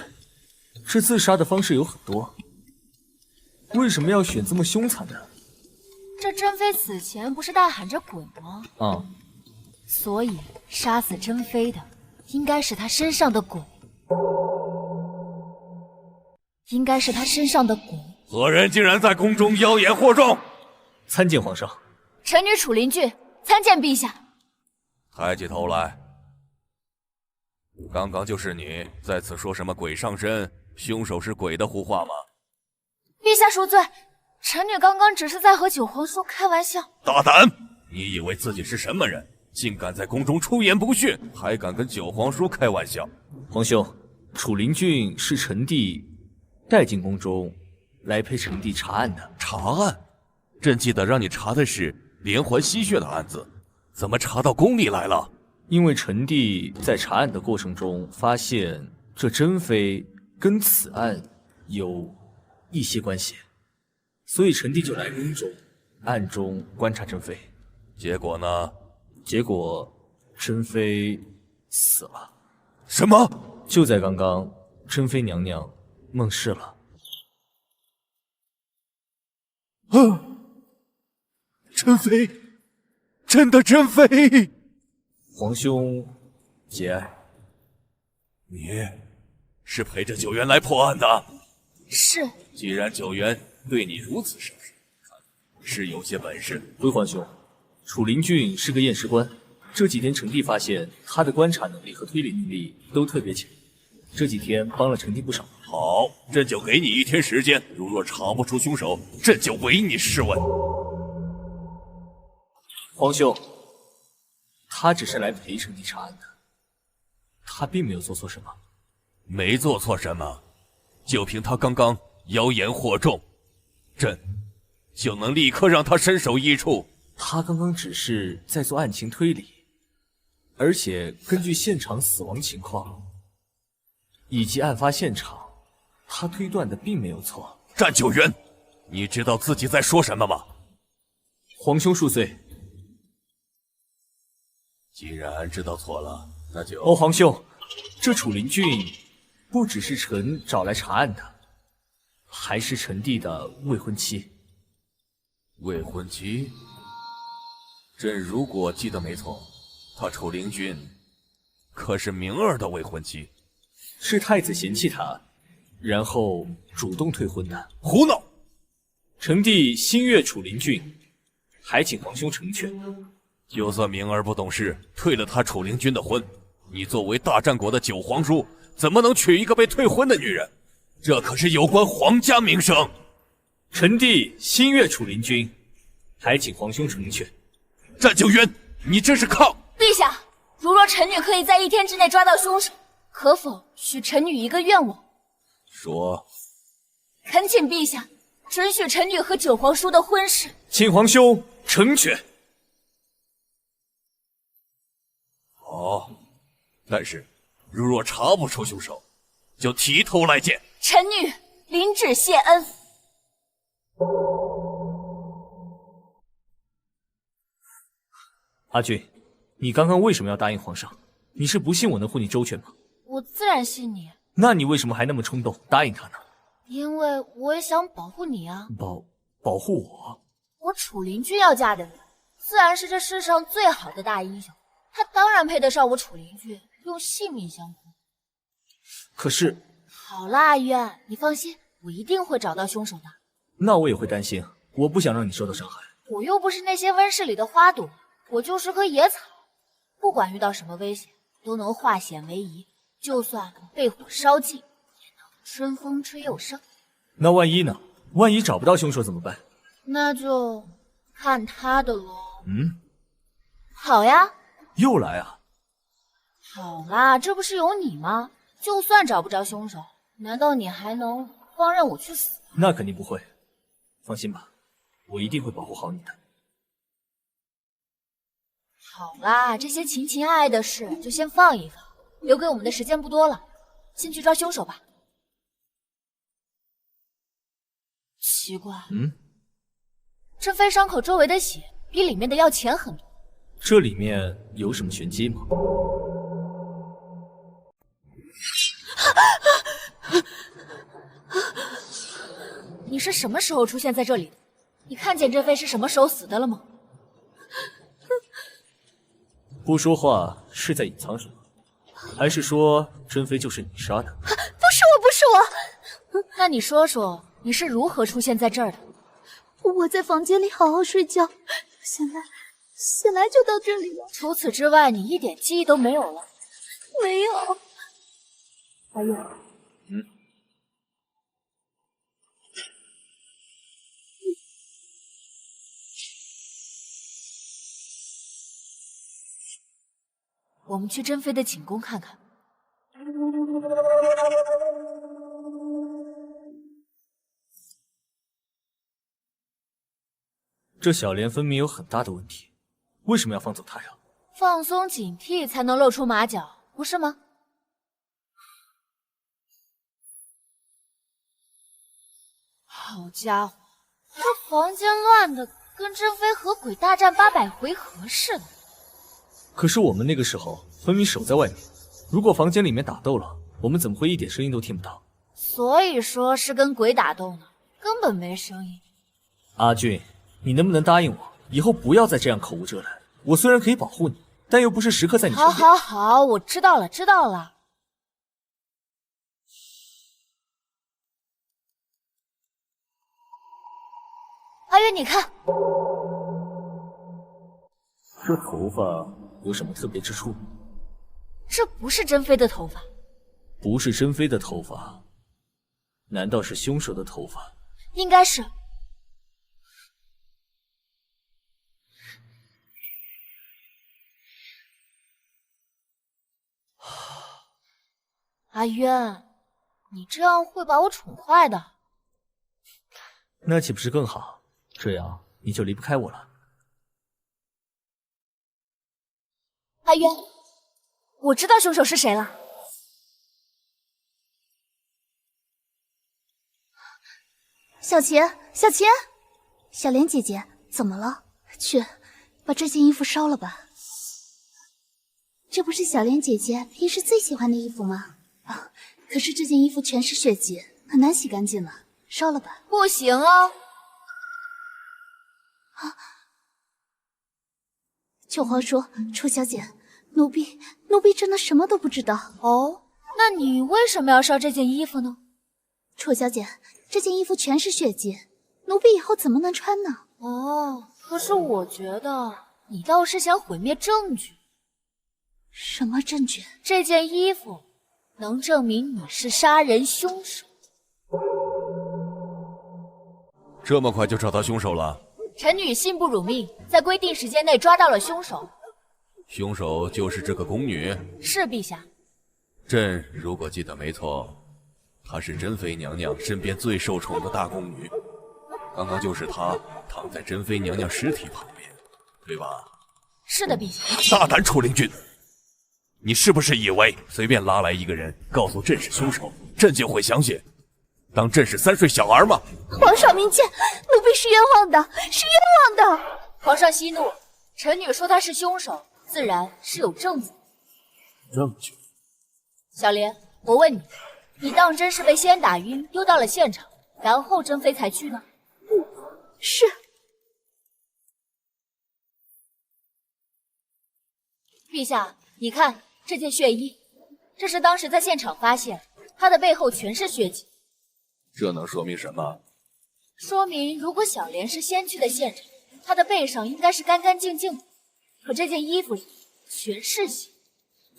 这自杀的方式有很多，为什么要选这么凶残的？这珍妃死前不是大喊着滚吗？所以杀死珍妃的应该是她身上的鬼，应该是她身上的鬼。何人竟然在宫中妖言惑众？参见皇上。臣女楚灵俊参见陛下。抬起头来。刚刚就是你在此说什么鬼上身，凶手是鬼的胡话吗？陛下恕罪，臣女刚刚只是在和九皇叔开玩笑。大胆！你以为自己是什么人？竟敢在宫中出言不逊，还敢跟九皇叔开玩笑！皇兄，楚灵俊是臣弟带进宫中来陪臣弟查案的。查案？朕记得让你查的是连环吸血的案子，怎么查到宫里来了？因为臣弟在查案的过程中发现这珍妃跟此案有一些关系，所以臣弟就来宫中暗中观察珍妃。结果呢？结果珍妃死了。什么？就在刚刚，珍妃娘娘梦逝了。珍妃，真的珍妃！皇兄节哀。你是陪着九元来破案的？是。既然九元对你如此赏识，是有些本事。回皇兄，楚灵俊是个验尸官，这几天臣弟发现他的观察能力和推理能力都特别强，这几天帮了臣弟不少。好，朕就给你1天时间，如若查不出凶手，朕就唯你是问。皇兄，他只是来陪臣弟查案的，他并没有做错什么。没做错什么，就凭他刚刚妖言惑众，朕就能立刻让他身首异处。他刚刚只是在做案情推理，而且根据现场死亡情况以及案发现场，他推断的并没有错。战九元，你知道自己在说什么吗？皇兄恕罪。既然知道错了，那就……皇兄，这楚灵俊不只是臣找来查案的，还是臣弟的未婚妻。未婚妻？朕如果记得没错，他楚灵俊可是明儿的未婚妻。是太子嫌弃他，然后主动退婚的。胡闹！臣弟心悦楚灵俊，还请皇兄成全。就算明儿不懂事，退了他楚灵君的婚，你作为大战国的九皇叔，怎么能娶一个被退婚的女人？这可是有关皇家名声。臣弟心悦楚灵君，还请皇兄成全。战九元，你这是抗！陛下，如若臣女可以在1天之内抓到凶手，可否许臣女一个愿望？说。恳请陛下准许臣女和九皇叔的婚事。请皇兄成全。好，但是如若查不出凶手，就提头来见。臣女领旨谢恩。阿俊，你刚刚为什么要答应皇上？你是不信我能护你周全吗？我自然信你。那你为什么还那么冲动答应他呢？因为我也想保护你啊。保护我？我楚灵君要嫁的人，自然是这世上最好的大英雄，他当然配得上我楚灵君用性命相护。可是，好啦，阿渊，你放心，我一定会找到凶手的。那我也会担心，我不想让你受到伤害。我又不是那些温室里的花朵，我就是棵野草，不管遇到什么危险，都能化险为夷，就算被火烧尽，也能春风吹又生。那万一呢？万一找不到凶手怎么办？那就看他的喽。好呀。又来啊？好啦，这不是有你吗？就算找不着凶手，难道你还能放任我去死？那肯定不会，放心吧，我一定会保护好你的。好啦，这些情情爱爱的事就先放一放，留给我们的时间不多了，先去抓凶手吧。奇怪，珍妃伤口周围的血比里面的要浅很多，这里面有什么玄机吗？你是什么时候出现在这里的？你看见珍妃是什么时候死的了吗？不说话是在隐藏什么？还是说珍妃就是你杀的？不是我，不是我。那你说说，你是如何出现在这儿的？我在房间里好好睡觉，醒来就到这里了。除此之外，你一点记忆都没有了？没有。阿月，我们去珍妃的寝宫看看。这小莲分明有很大的问题，为什么要放走她呀？放松警惕才能露出马脚，不是吗？好家伙，这房间乱的跟珍妃和鬼大战800回合似的。可是我们那个时候分明守在外面，如果房间里面打斗了，我们怎么会一点声音都听不到？所以说是跟鬼打斗呢，根本没声音。阿俊，你能不能答应我，以后不要再这样口无遮拦？我虽然可以保护你，但又不是时刻在你身边。好，我知道了，知道了。阿月，你看，这头发有什么特别之处？这不是珍妃的头发。不是珍妃的头发，难道是凶手的头发？应该是。阿渊，你这样会把我宠坏的。那岂不是更好？这样你就离不开我了。阿渊，我知道凶手是谁了。小钱，小莲姐姐，怎么了？去，把这件衣服烧了吧。这不是小莲姐姐平时最喜欢的衣服吗？啊，可是这件衣服全是血迹，很难洗干净了，烧了吧。不行啊！九皇说，楚小姐，奴婢真的什么都不知道。哦，那你为什么要烧这件衣服呢？楚小姐，这件衣服全是血迹，奴婢以后怎么能穿呢？哦，可是我觉得你倒是想毁灭证据。什么证据？这件衣服能证明你是杀人凶手。这么快就找到凶手了？臣女信不辱命，在规定时间内抓到了凶手。凶手就是这个宫女？是陛下。朕如果记得没错，她是珍妃娘娘身边最受宠的大宫女。刚刚就是她躺在珍妃娘娘尸体旁边，对吧？是的，陛下。大胆楚灵君，你是不是以为随便拉来一个人告诉朕是凶手，朕就会相信？当朕是3岁小儿吗？皇上明鉴，奴婢是冤枉的，是冤枉的。皇上息怒，臣女说他是凶手，自然是有证据。证据？小莲，我问你，你当真是被先打晕丢到了现场，然后珍妃才去呢？是。陛下，你看这件血衣，这是当时在现场发现，它的背后全是血迹。这能说明什么？说明如果小莲是先去的现场，她的背上应该是干干净净的。可这件衣服里全是血，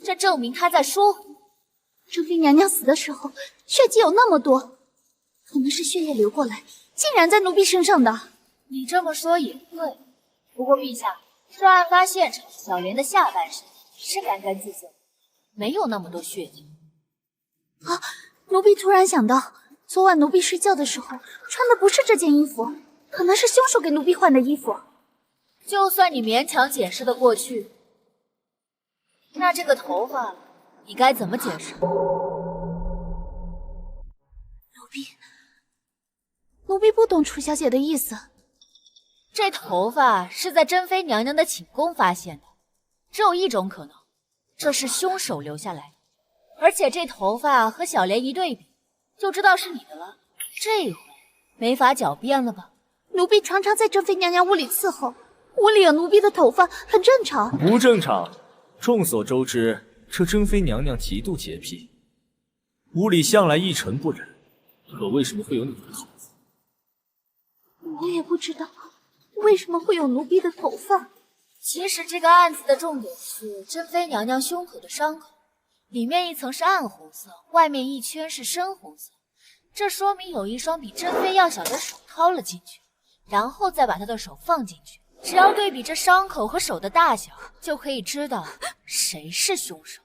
这证明她在说谎。珍妃娘娘死的时候，血迹有那么多，可能是血液流过来，浸染在奴婢身上的。你这么说也对，不过陛下，这案发现场小莲的下半身是干干净净，没有那么多血迹。啊！奴婢突然想到，昨晚奴婢睡觉的时候穿的不是这件衣服，可能是凶手给奴婢换的衣服。就算你勉强解释得过去，那这个头发你该怎么解释？奴婢不懂楚小姐的意思。这头发是在珍妃娘娘的寝宫发现的，只有一种可能，这是凶手留下来的。而且这头发和小莲一对比，就知道是你的了。这回没法狡辩了吧？奴婢常常在珍妃娘娘屋里伺候，屋里有奴婢的头发很正常。不正常。众所周知，这珍妃娘娘极度洁癖，屋里向来一尘不染，可为什么会有你的头发？我也不知道为什么会有奴婢的头发。其实这个案子的重点是珍妃娘娘胸口的伤口，里面一层是暗红色，外面一圈是深红色，这说明有一双比珍妃要小的手掏了进去，然后再把她的手放进去。只要对比这伤口和手的大小，就可以知道谁是凶手。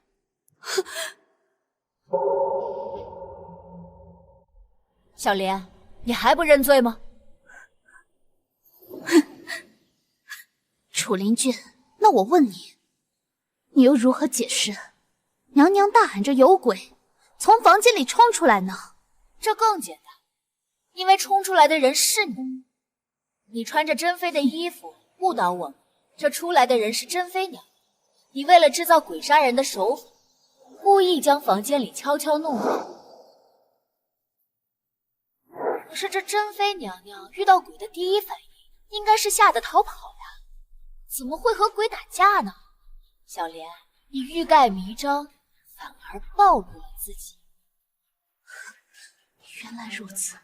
小莲，你还不认罪吗？楚灵俊，那我问你，你又如何解释娘娘大喊着有鬼从房间里冲出来呢？这更简单，因为冲出来的人是你。你穿着珍妃的衣服误导我们，这出来的人是珍妃娘娘。你为了制造鬼杀人的手法，故意将房间里悄悄弄乱。可是这珍妃娘娘遇到鬼的第一反应应该是吓得逃跑呀，怎么会和鬼打架呢？小莲，你欲盖弥彰，反而暴露了自己。原来如此。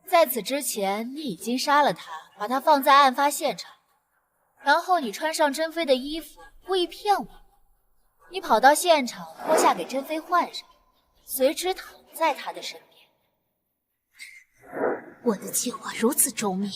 在此之前，你已经杀了他，把他放在案发现场，然后你穿上珍妃的衣服，故意骗我。你跑到现场，脱下给珍妃换上，随之躺在她的身边。我的计划如此周密，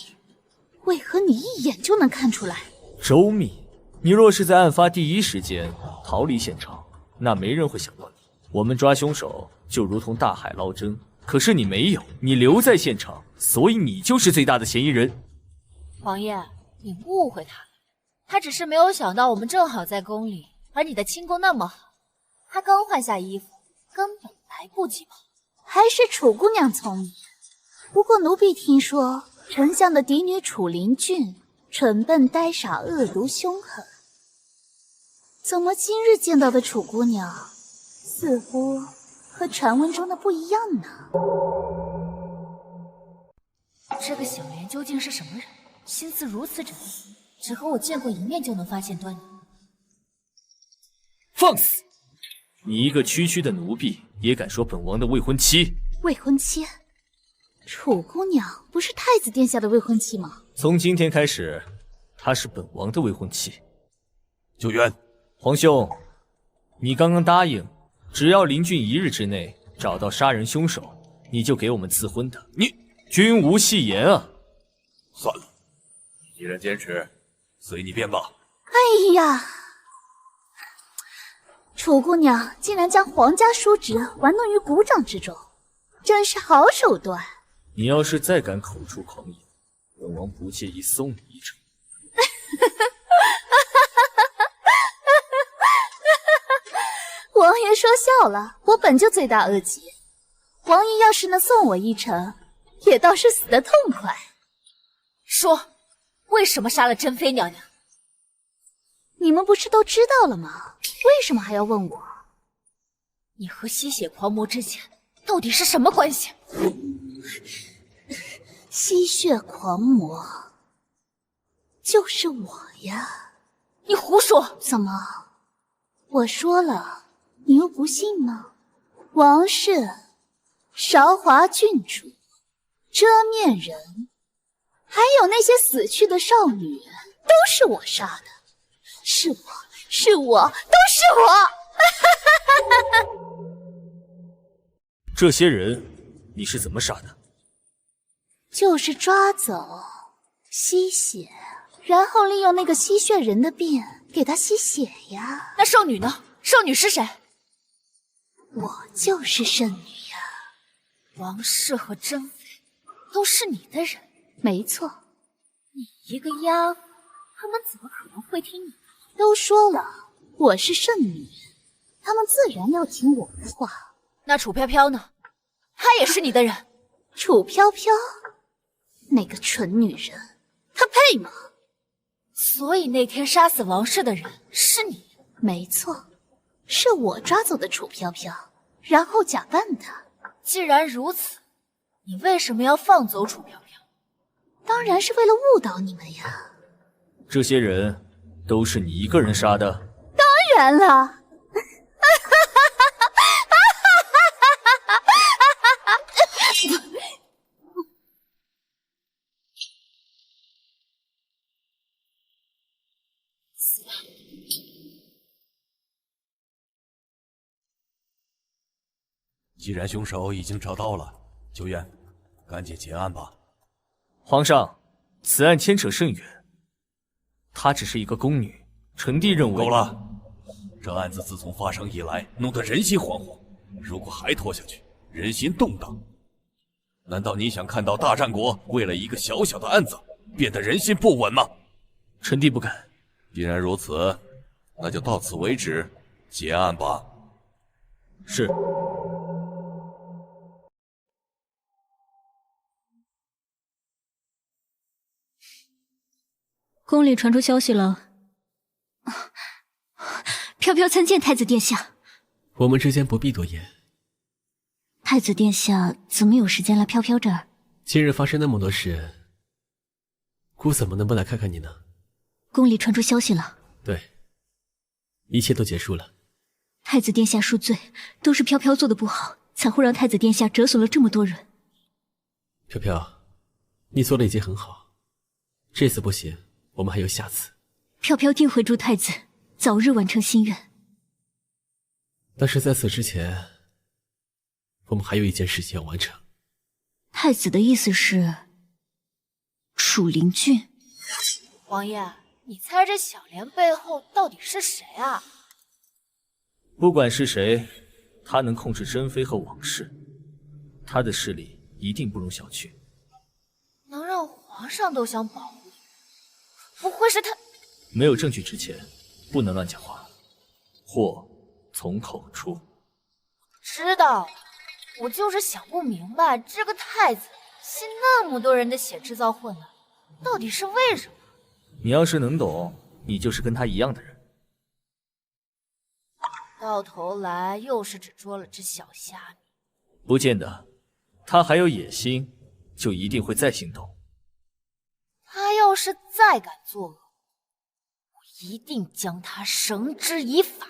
为何你一眼就能看出来？周密？你若是在案发第一时间逃离现场，那没人会想到你。我们抓凶手就如同大海捞针，可是你没有，你留在现场，所以你就是最大的嫌疑人。王爷，你误会他了，他只是没有想到我们正好在宫里，而你的轻功那么好，他刚换下衣服，根本来不及跑。还是楚姑娘聪明。不过奴婢听说丞相的嫡女楚灵俊蠢笨呆傻，恶毒凶狠，怎么今日见到的楚姑娘似乎和传闻中的不一样呢？这个小莲究竟是什么人？心思如此缜密，只和我见过一面就能发现端倪。放肆！你一个区区的奴婢，也敢说本王的未婚妻？未婚妻？楚姑娘不是太子殿下的未婚妻吗？从今天开始，她是本王的未婚妻。九渊，皇兄，你刚刚答应，只要林俊1日之内找到杀人凶手，你就给我们赐婚的。你君无戏言啊！算了，既然坚持，随你便吧。哎呀，楚姑娘竟然将皇家叔侄玩弄于股掌之中，真是好手段。你要是再敢口出狂言，本王不介意送你一程。王爷说笑了，我本就罪大恶极，王爷要是能送我一程，也倒是死得痛快。说，为什么杀了珍妃娘娘？你们不是都知道了吗？为什么还要问我？你和吸血狂魔之间到底是什么关系？吸血狂魔就是我呀！你胡说！怎么？我说了，你又不信吗？王氏、韶华郡主、遮面人，还有那些死去的少女，都是我杀的。是我，都是我！这些人你是怎么杀的？就是抓走、吸血，然后利用那个吸血人的病给他吸血呀。那少女呢？少女是谁？我就是圣女呀。王氏和珍妃都是你的人？没错。你一个丫鬟，他们怎么可能会听你的？都说了，我是圣女，他们自然要听我的话。那楚飘飘呢？她也是你的人？楚飘飘，那个蠢女人，她配吗？所以那天杀死王氏的人是你？没错，是我抓走的楚飘飘，然后假扮她。既然如此，你为什么要放走楚飘飘？当然是为了误导你们呀。这些人都是你一个人杀的？当然了。既然凶手已经找到了，九远，赶紧结案吧。皇上，此案牵扯甚远，她只是一个宫女，臣弟认为……够了！这案子自从发生以来，弄得人心惶惶，如果还拖下去，人心动荡，难道你想看到大战国为了一个小小的案子变得人心不稳吗？臣弟不敢。既然如此，那就到此为止，结案吧。是。宫里传出消息了，飘飘参见太子殿下。我们之间不必多言。太子殿下怎么有时间来飘飘这儿？今日发生那么多事，姑怎么能不来看看你呢？宫里传出消息了。对，一切都结束了。太子殿下恕罪，都是飘飘做的不好，才会让太子殿下折损了这么多人。飘飘，你做的已经很好，这次不行，我们还有下次。飘飘定会助太子早日完成心愿。但是在此之前，我们还有一件事情要完成。太子的意思是楚灵俊？王爷，你猜这小莲背后到底是谁啊？不管是谁，他能控制珍妃和王氏，他的势力一定不容小觑。能让皇上都想保护你，不会是他？没有证据之前，不能乱讲话，祸从口出。知道，我就是想不明白，这个太子吸那么多人的血制造混乱，到底是为什么？你要是能懂，你就是跟他一样的人。到头来又是只捉了只小虾米。不见得，他还有野心，就一定会再行动。他要是再敢作恶，我一定将他绳之以法。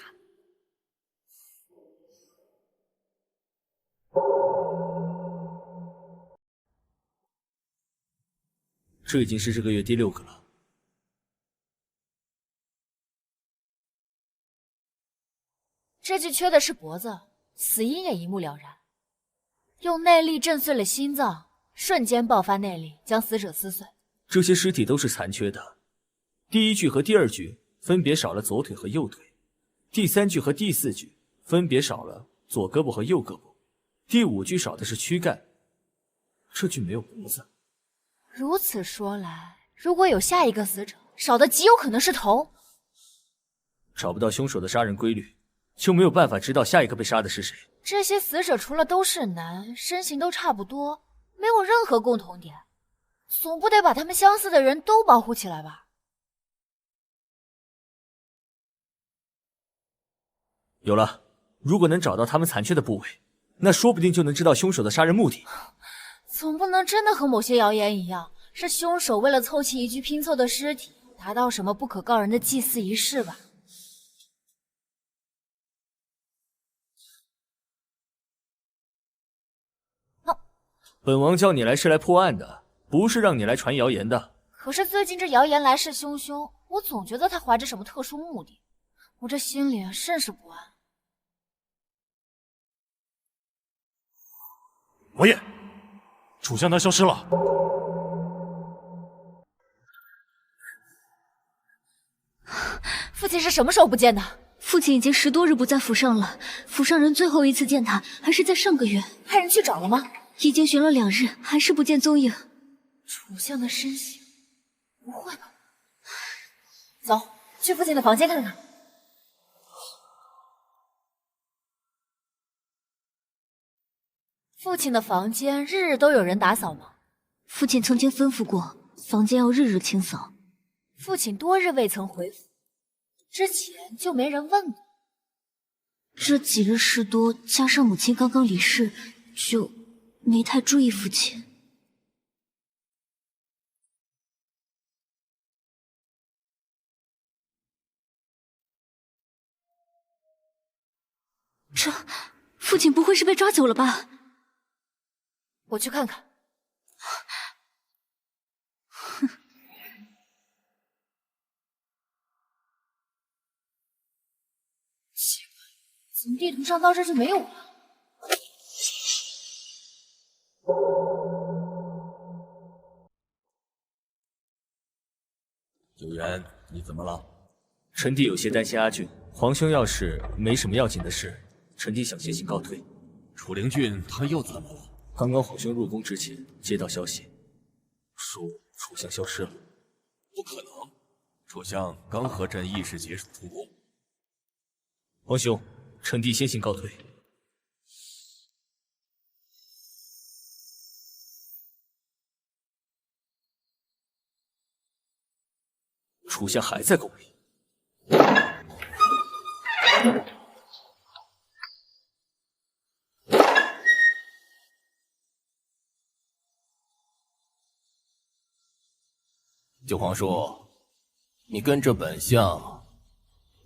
这已经是这个月第6个了。这具缺的是脖子，死因也一目了然。用内力震碎了心脏，瞬间爆发内力，将死者撕碎。这些尸体都是残缺的，第1具和第2具分别少了左腿和右腿，第3具和第4具分别少了左胳膊和右胳膊，第5具少的是躯干，这具没有脖子。如此说来，如果有下一个死者，少的极有可能是头。找不到凶手的杀人规律，就没有办法知道下一个被杀的是谁。这些死者除了都是男，身形都差不多，没有任何共同点，总不得把他们相似的人都保护起来吧？有了，如果能找到他们残缺的部位，那说不定就能知道凶手的杀人目的。总不能真的和某些谣言一样，是凶手为了凑齐一具拼凑的尸体，达到什么不可告人的祭祀仪式吧？本王叫你来是来破案的，不是让你来传谣言的。可是最近这谣言来势汹汹，我总觉得他怀着什么特殊目的，我这心里甚是不安。王爷，楚香她消失了。父亲是什么时候不见的？父亲已经10多日不在府上了，府上人最后一次见他还是在上个月。派人去找了吗？已经寻了2日，还是不见踪影。楚相的身形，不会吧？走，去父亲的房间看看。父亲的房间日日都有人打扫吗？父亲曾经吩咐过，房间要日日清扫。父亲多日未曾回府，之前就没人问过。这几日事多，加上母亲刚刚离世，就没太注意父亲。这父亲不会是被抓走了吧？我去看看。奇怪，怎么地图上到这就没有了？九元，你怎么了？臣弟有些担心阿俊，皇兄要是没什么要紧的事，臣弟想先行告退。楚灵俊他又怎么了？刚刚皇兄入宫之前接到消息，说楚相消失了。不可能，楚相刚和朕议事结束出宫。皇兄，臣弟先行告退。楚相还在宫里。九皇叔，你跟着本相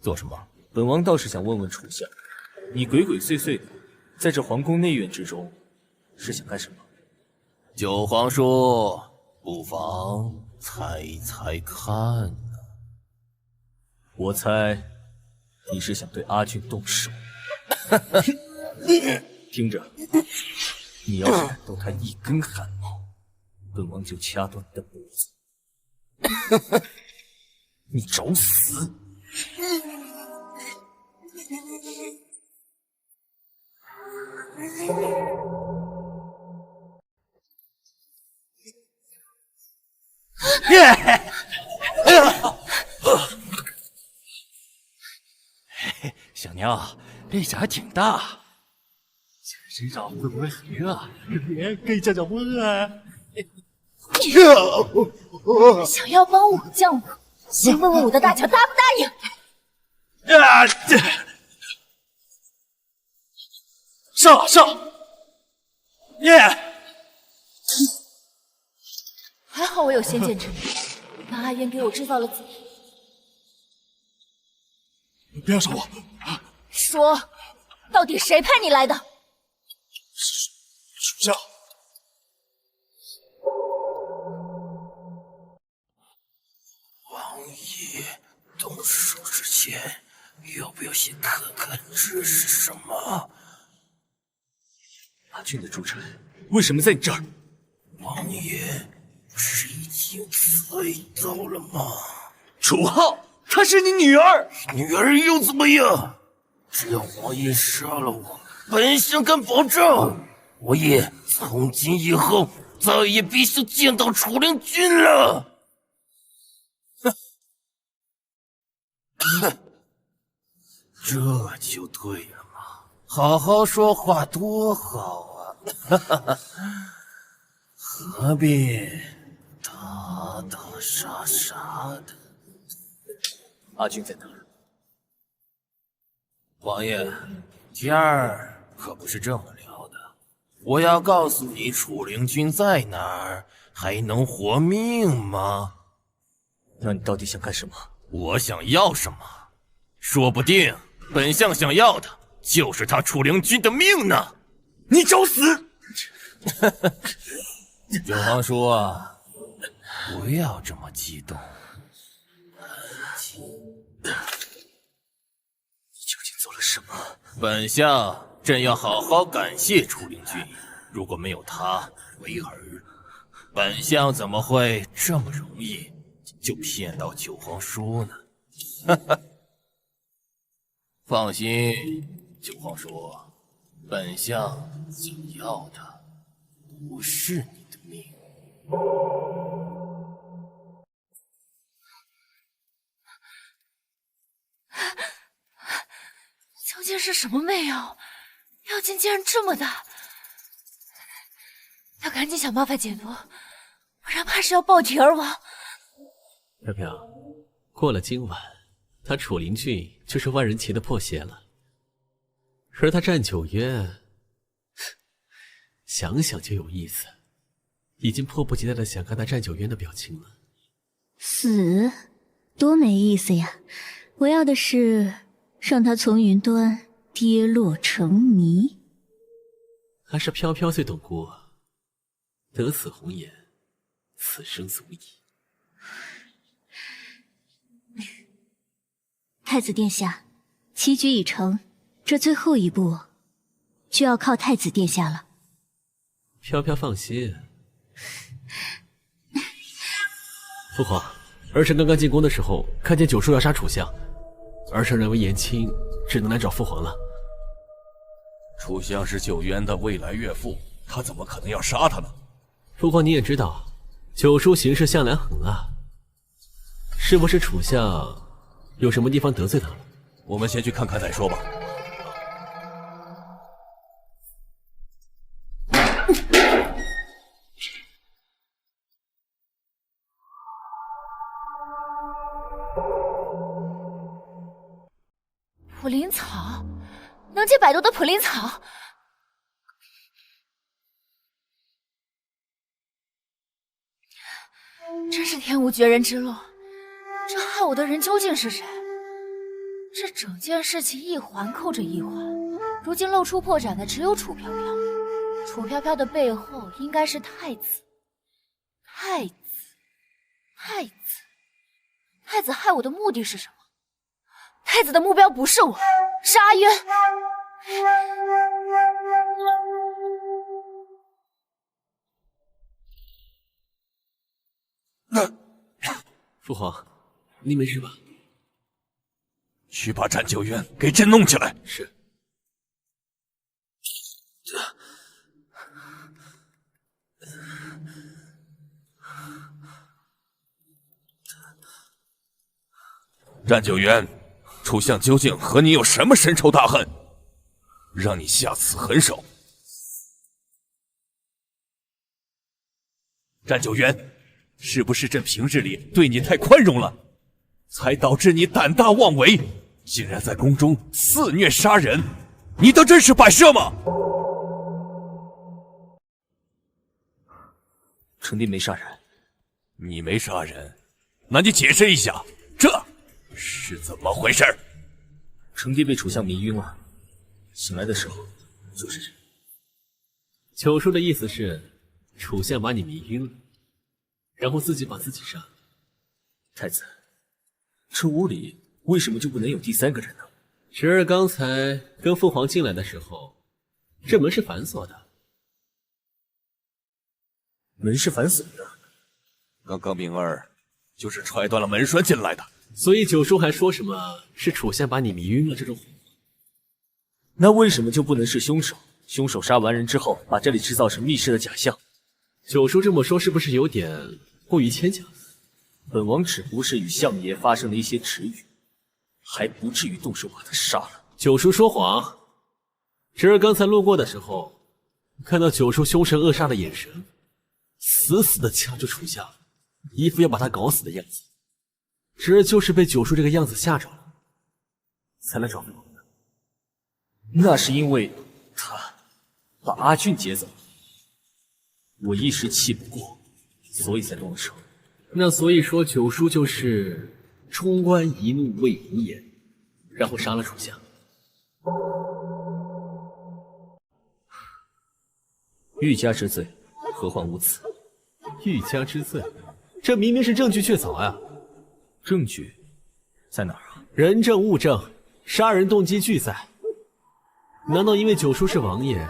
做什么？本王倒是想问问楚相，你鬼鬼祟祟的在这皇宫内院之中，是想干什么？九皇叔，不妨猜一猜看呢。我猜你是想对阿俊动手。听着，你要是敢动他一根汗毛，本王就掐断你的脖子。你找死！小妞，力气还挺大。身上会不会很热？可以降降温啊。想要帮我降温，先问问我的大乔答不答应？上！耶！还好我有先见之明，那阿烟给我制造了不要杀我！说，到底谁派你来的？属下。王爷动手之前，要不要先看看这是什么？阿俊的主人为什么在你这儿？王爷不是已经猜到了吗？楚浩，她是你女儿。女儿又怎么样？只要王爷杀了我，本相敢保证，王爷从今以后再也别想见到楚灵君了。这就对了嘛，好好说话多好啊！何必打打杀杀的？阿俊在哪儿？王爷，天儿可不是这么聊的。我要告诉你楚灵君在哪儿，还能活命吗？那你到底想干什么？我想要什么？说不定本相想要的就是他楚灵君的命呢！你找死！九皇叔啊，不要这么激动。你究竟做了什么？本相正要好好感谢楚灵君，如果没有他为儿，本相怎么会这么容易就骗到九皇叔呢？哈哈，放心，九皇叔，本相想要的不是你的命。究竟是什么媚药？药劲竟然这么大！要赶紧想办法解毒，不然怕是要爆体而亡。飘飘，过了今晚，他楚灵俊就是万人骑的破鞋了。而他战九渊，想想就有意思，已经迫不及待的想看他战九渊的表情了。死，多没意思呀！我要的是让他从云端跌落成泥。还是飘飘最懂过，得此红颜，此生足矣。太子殿下，棋局已成，这最后一步就要靠太子殿下了。飘飘放心，父皇，儿臣刚刚进宫的时候，看见九叔要杀楚相，儿臣认为颜青只能来找父皇了。楚相是九渊的未来岳父，他怎么可能要杀他呢？父皇你也知道，九叔行事向来狠辣，是不是楚相有什么地方得罪他了？我们先去看看再说吧。普林草，能解百毒的普林草。真是天无绝人之路，这害我的人究竟是谁？这整件事情一环扣着一环，如今露出破绽的只有楚飘飘。楚飘飘的背后应该是太子。太子害我的目的是什么？太子的目标不是我，是阿渊。父皇，你没事吧？去把战九渊给朕弄起来。是。战九渊，楚相究竟和你有什么深仇大恨，让你下此狠手？战九渊，是不是朕平日里对你太宽容了，才导致你胆大妄为，竟然在宫中肆虐杀人？你当真是摆设吗？成帝没杀人。你没杀人，那你解释一下，这是怎么回事？成帝被楚相迷晕了，醒来的时候就是这。九叔的意思是，楚相把你迷晕了，然后自己把自己杀了。太子，这屋里为什么就不能有第三个人呢？侄儿刚才跟父皇进来的时候，这门是反锁的。门是反锁的。刚刚明儿就是踹断了门栓进来的。所以九叔还说什么是楚相把你迷晕了这种谎话。那为什么就不能是凶手？凶手杀完人之后，把这里制造成密室的假象。九叔这么说是不是有点过于牵强？本王只不过是与相爷发生了一些迟语，还不至于动手把他杀了。九叔说谎。侄儿刚才路过的时候，看到九叔凶神恶煞的眼神，死死的掐住楚相，一副要把他搞死的样子。侄儿就是被九叔这个样子吓着了，才来找父皇的。那是因为他把阿俊接走。我一时气不过，所以才动了手。那所以说九叔就是冲冠一怒为无言，然后杀了楚相。欲加之罪，何患无辞？欲加之罪，这明明是证据确凿呀！证据在哪儿啊？人证物证，杀人动机俱在。难道因为九叔是王爷，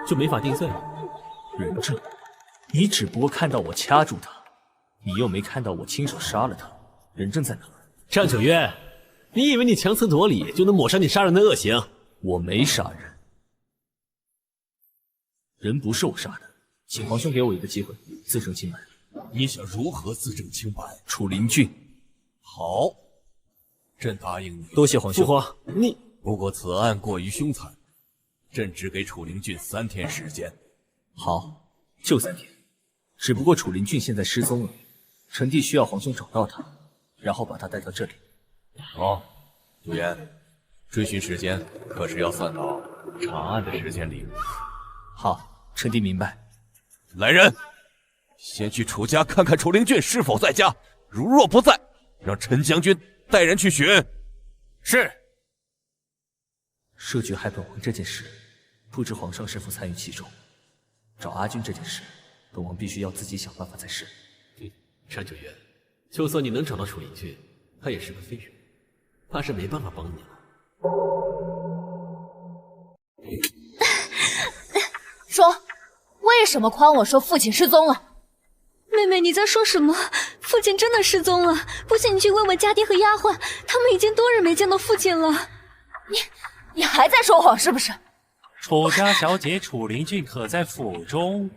就没法定罪了？人证，你只不过看到我掐住他，你又没看到我亲手杀了他，人证在哪儿？战九渊，你以为你强词夺理就能抹杀你杀人的恶行？我没杀人，人不是我杀的，请皇兄给我一个机会，自证清白。你想如何自证清白？楚灵俊，好，朕答应你。多谢皇兄。父皇，你不过此案过于凶残，朕只给楚灵俊3天时间。好，就3天。只不过楚灵俊现在失踪了，臣弟需要皇兄找到他，然后把他带到这里。好，九渊，追寻时间可是要算到查案的时间里。好，臣弟明白。来人，先去楚家看看楚灵俊是否在家，如若不在，让陈将军带人去寻。是。设局害本王这件事，不知皇上是否参与其中。找阿军这件事，本王必须要自己想办法才是。战九渊，就算你能找到楚灵俊，他也是个废人，怕是没办法帮你了。说，为什么诓我说父亲失踪了？妹妹，你在说什么？父亲真的失踪了！不信你去问问家丁和丫鬟，他们已经多日没见到父亲了。你还在说谎是不是？楚家小姐楚灵俊可在府中？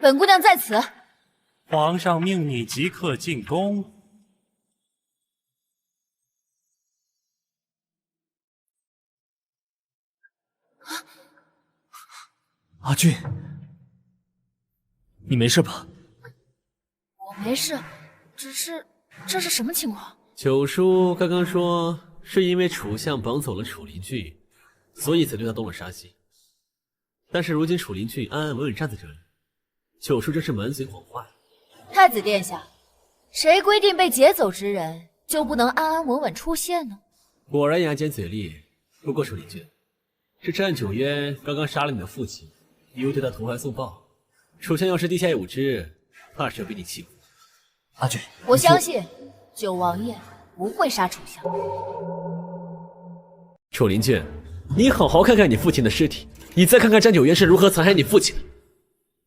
本姑娘在此。皇上命你即刻进宫。阿俊，你没事吧？我没事，只是这是什么情况？九叔刚刚说是因为楚相绑走了楚灵俊，所以才对他动了杀心。但是如今楚灵俊安安稳稳站在这里，九叔这是满嘴谎话。太子殿下，谁规定被劫走之人就不能安安稳稳出现呢？果然牙尖嘴利。不过楚灵俊，这战九渊刚刚杀了你的父亲，你又对他投怀送抱，楚相要是地下有知，怕是要被你气死。阿俊，我相信九王爷不会杀楚相。楚灵俊，你好好看看你父亲的尸体，你再看看战九渊是如何残害你父亲的，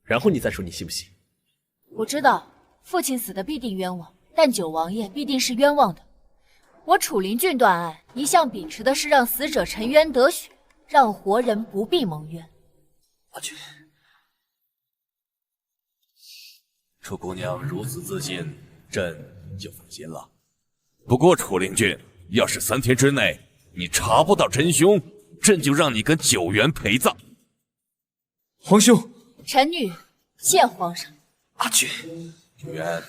然后你再说你信不信。我知道父亲死的必定冤枉，但九王爷必定是冤枉的。我楚灵俊断案一向秉持的是让死者沉冤得雪，让活人不必蒙冤。阿俊，楚姑娘如此自信，朕就放心了。不过楚灵俊，要是3天之内你查不到真凶，朕就让你跟九渊陪葬。皇兄，臣女谢皇上。阿俊，九渊，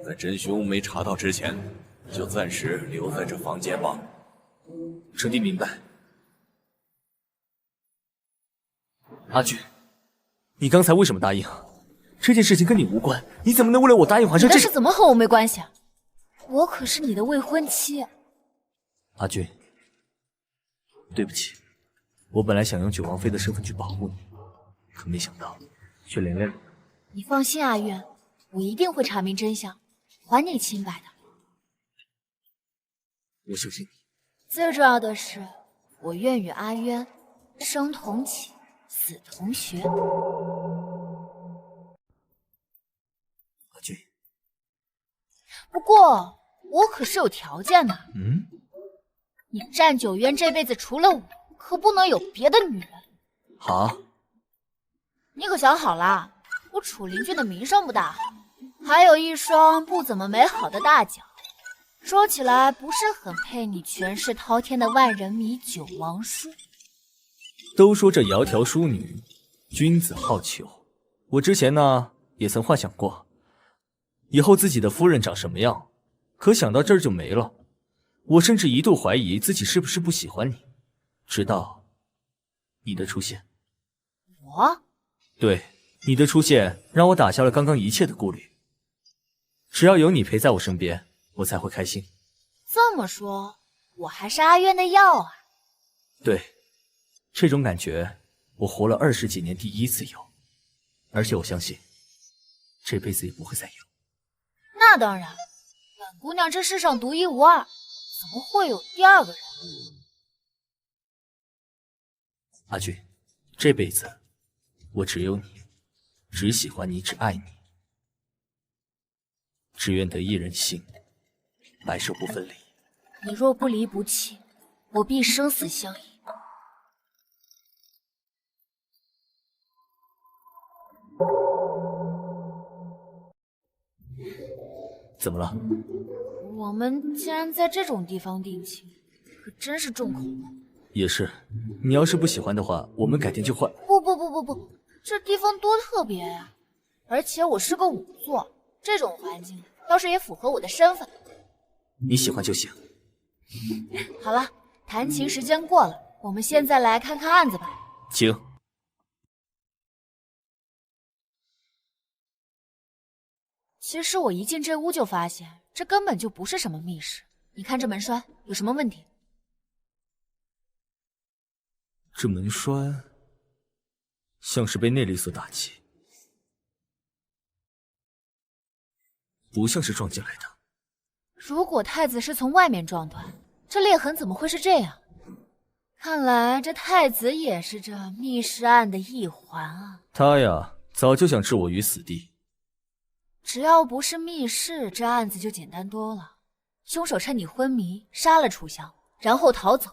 在真凶没查到之前，就暂时留在这房间吧。臣弟明白。阿俊，你刚才为什么答应？这件事情跟你无关，你怎么能为了我答应皇上这？你的事怎么和我没关系啊？我可是你的未婚妻。阿俊，对不起，我本来想用九王妃的身份去保护你，可没想到却连累了你。你放心，阿渊，我一定会查明真相，还你清白的。我相信你。最重要的是，我愿与阿渊生同寝，死同穴。阿俊，不过我可是有条件的。你战九渊这辈子除了我，可不能有别的女人。好，你可想好了，我楚灵俊的名声不大好，还有一双不怎么美好的大脚，说起来不是很配你权势滔天的万人迷九王叔。都说这窈窕淑女，君子好逑。我之前呢也曾幻想过，以后自己的夫人长什么样，可想到这儿就没了。我甚至一度怀疑自己是不是不喜欢你，直到你的出现。我我？对，你的出现让我打消了刚刚一切的顾虑。只要有你陪在我身边，我才会开心。这么说，我还是阿渊的药啊？对，这种感觉我活了20几年第一次有，而且我相信这辈子也不会再有。那当然，本姑娘这世上独一无二，怎么会有第二个人？阿俊，这辈子我只有你，只喜欢你，只爱你，只愿得一人心，白首不分离。你若不离不弃，我必生死相依。怎么了？我们竟然在这种地方定情，可真是重口味。也是，你要是不喜欢的话，我们改天就换。不，这地方多特别呀！而且我是个仵作，这种环境倒是也符合我的身份。你喜欢就行。好了，弹琴时间过了，我们现在来看看案子吧。请。其实我一进这屋就发现，这根本就不是什么密室。你看这门栓有什么问题？这门栓像是被内力所打击，不像是撞进来的。如果太子是从外面撞断，这裂痕怎么会是这样？看来这太子也是这密室案的一环啊。他呀，早就想置我于死地。只要不是密室，这案子就简单多了。凶手趁你昏迷杀了楚香，然后逃走。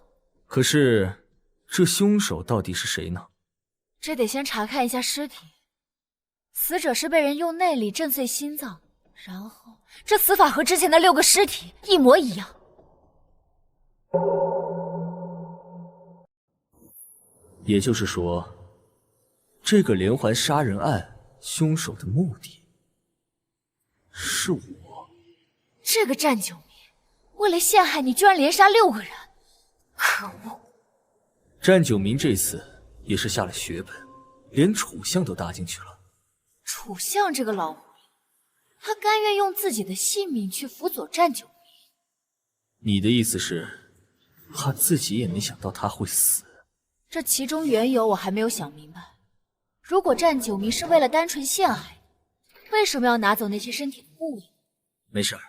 可是这凶手到底是谁呢？这得先查看一下尸体。死者是被人用内力震碎心脏，然后这死法和之前的6个尸体一模一样。也就是说，这个连环杀人案凶手的目的是我。这个战九迷为了陷害你，居然连杀6个人，可恶！战九明这次也是下了血本，连楚相都搭进去了。楚相这个老狐狸，他甘愿用自己的性命去辅佐战九明。你的意思是，他自己也没想到他会死？这其中缘由我还没有想明白。如果战九明是为了单纯陷害你，为什么要拿走那些身体的部位？没事儿，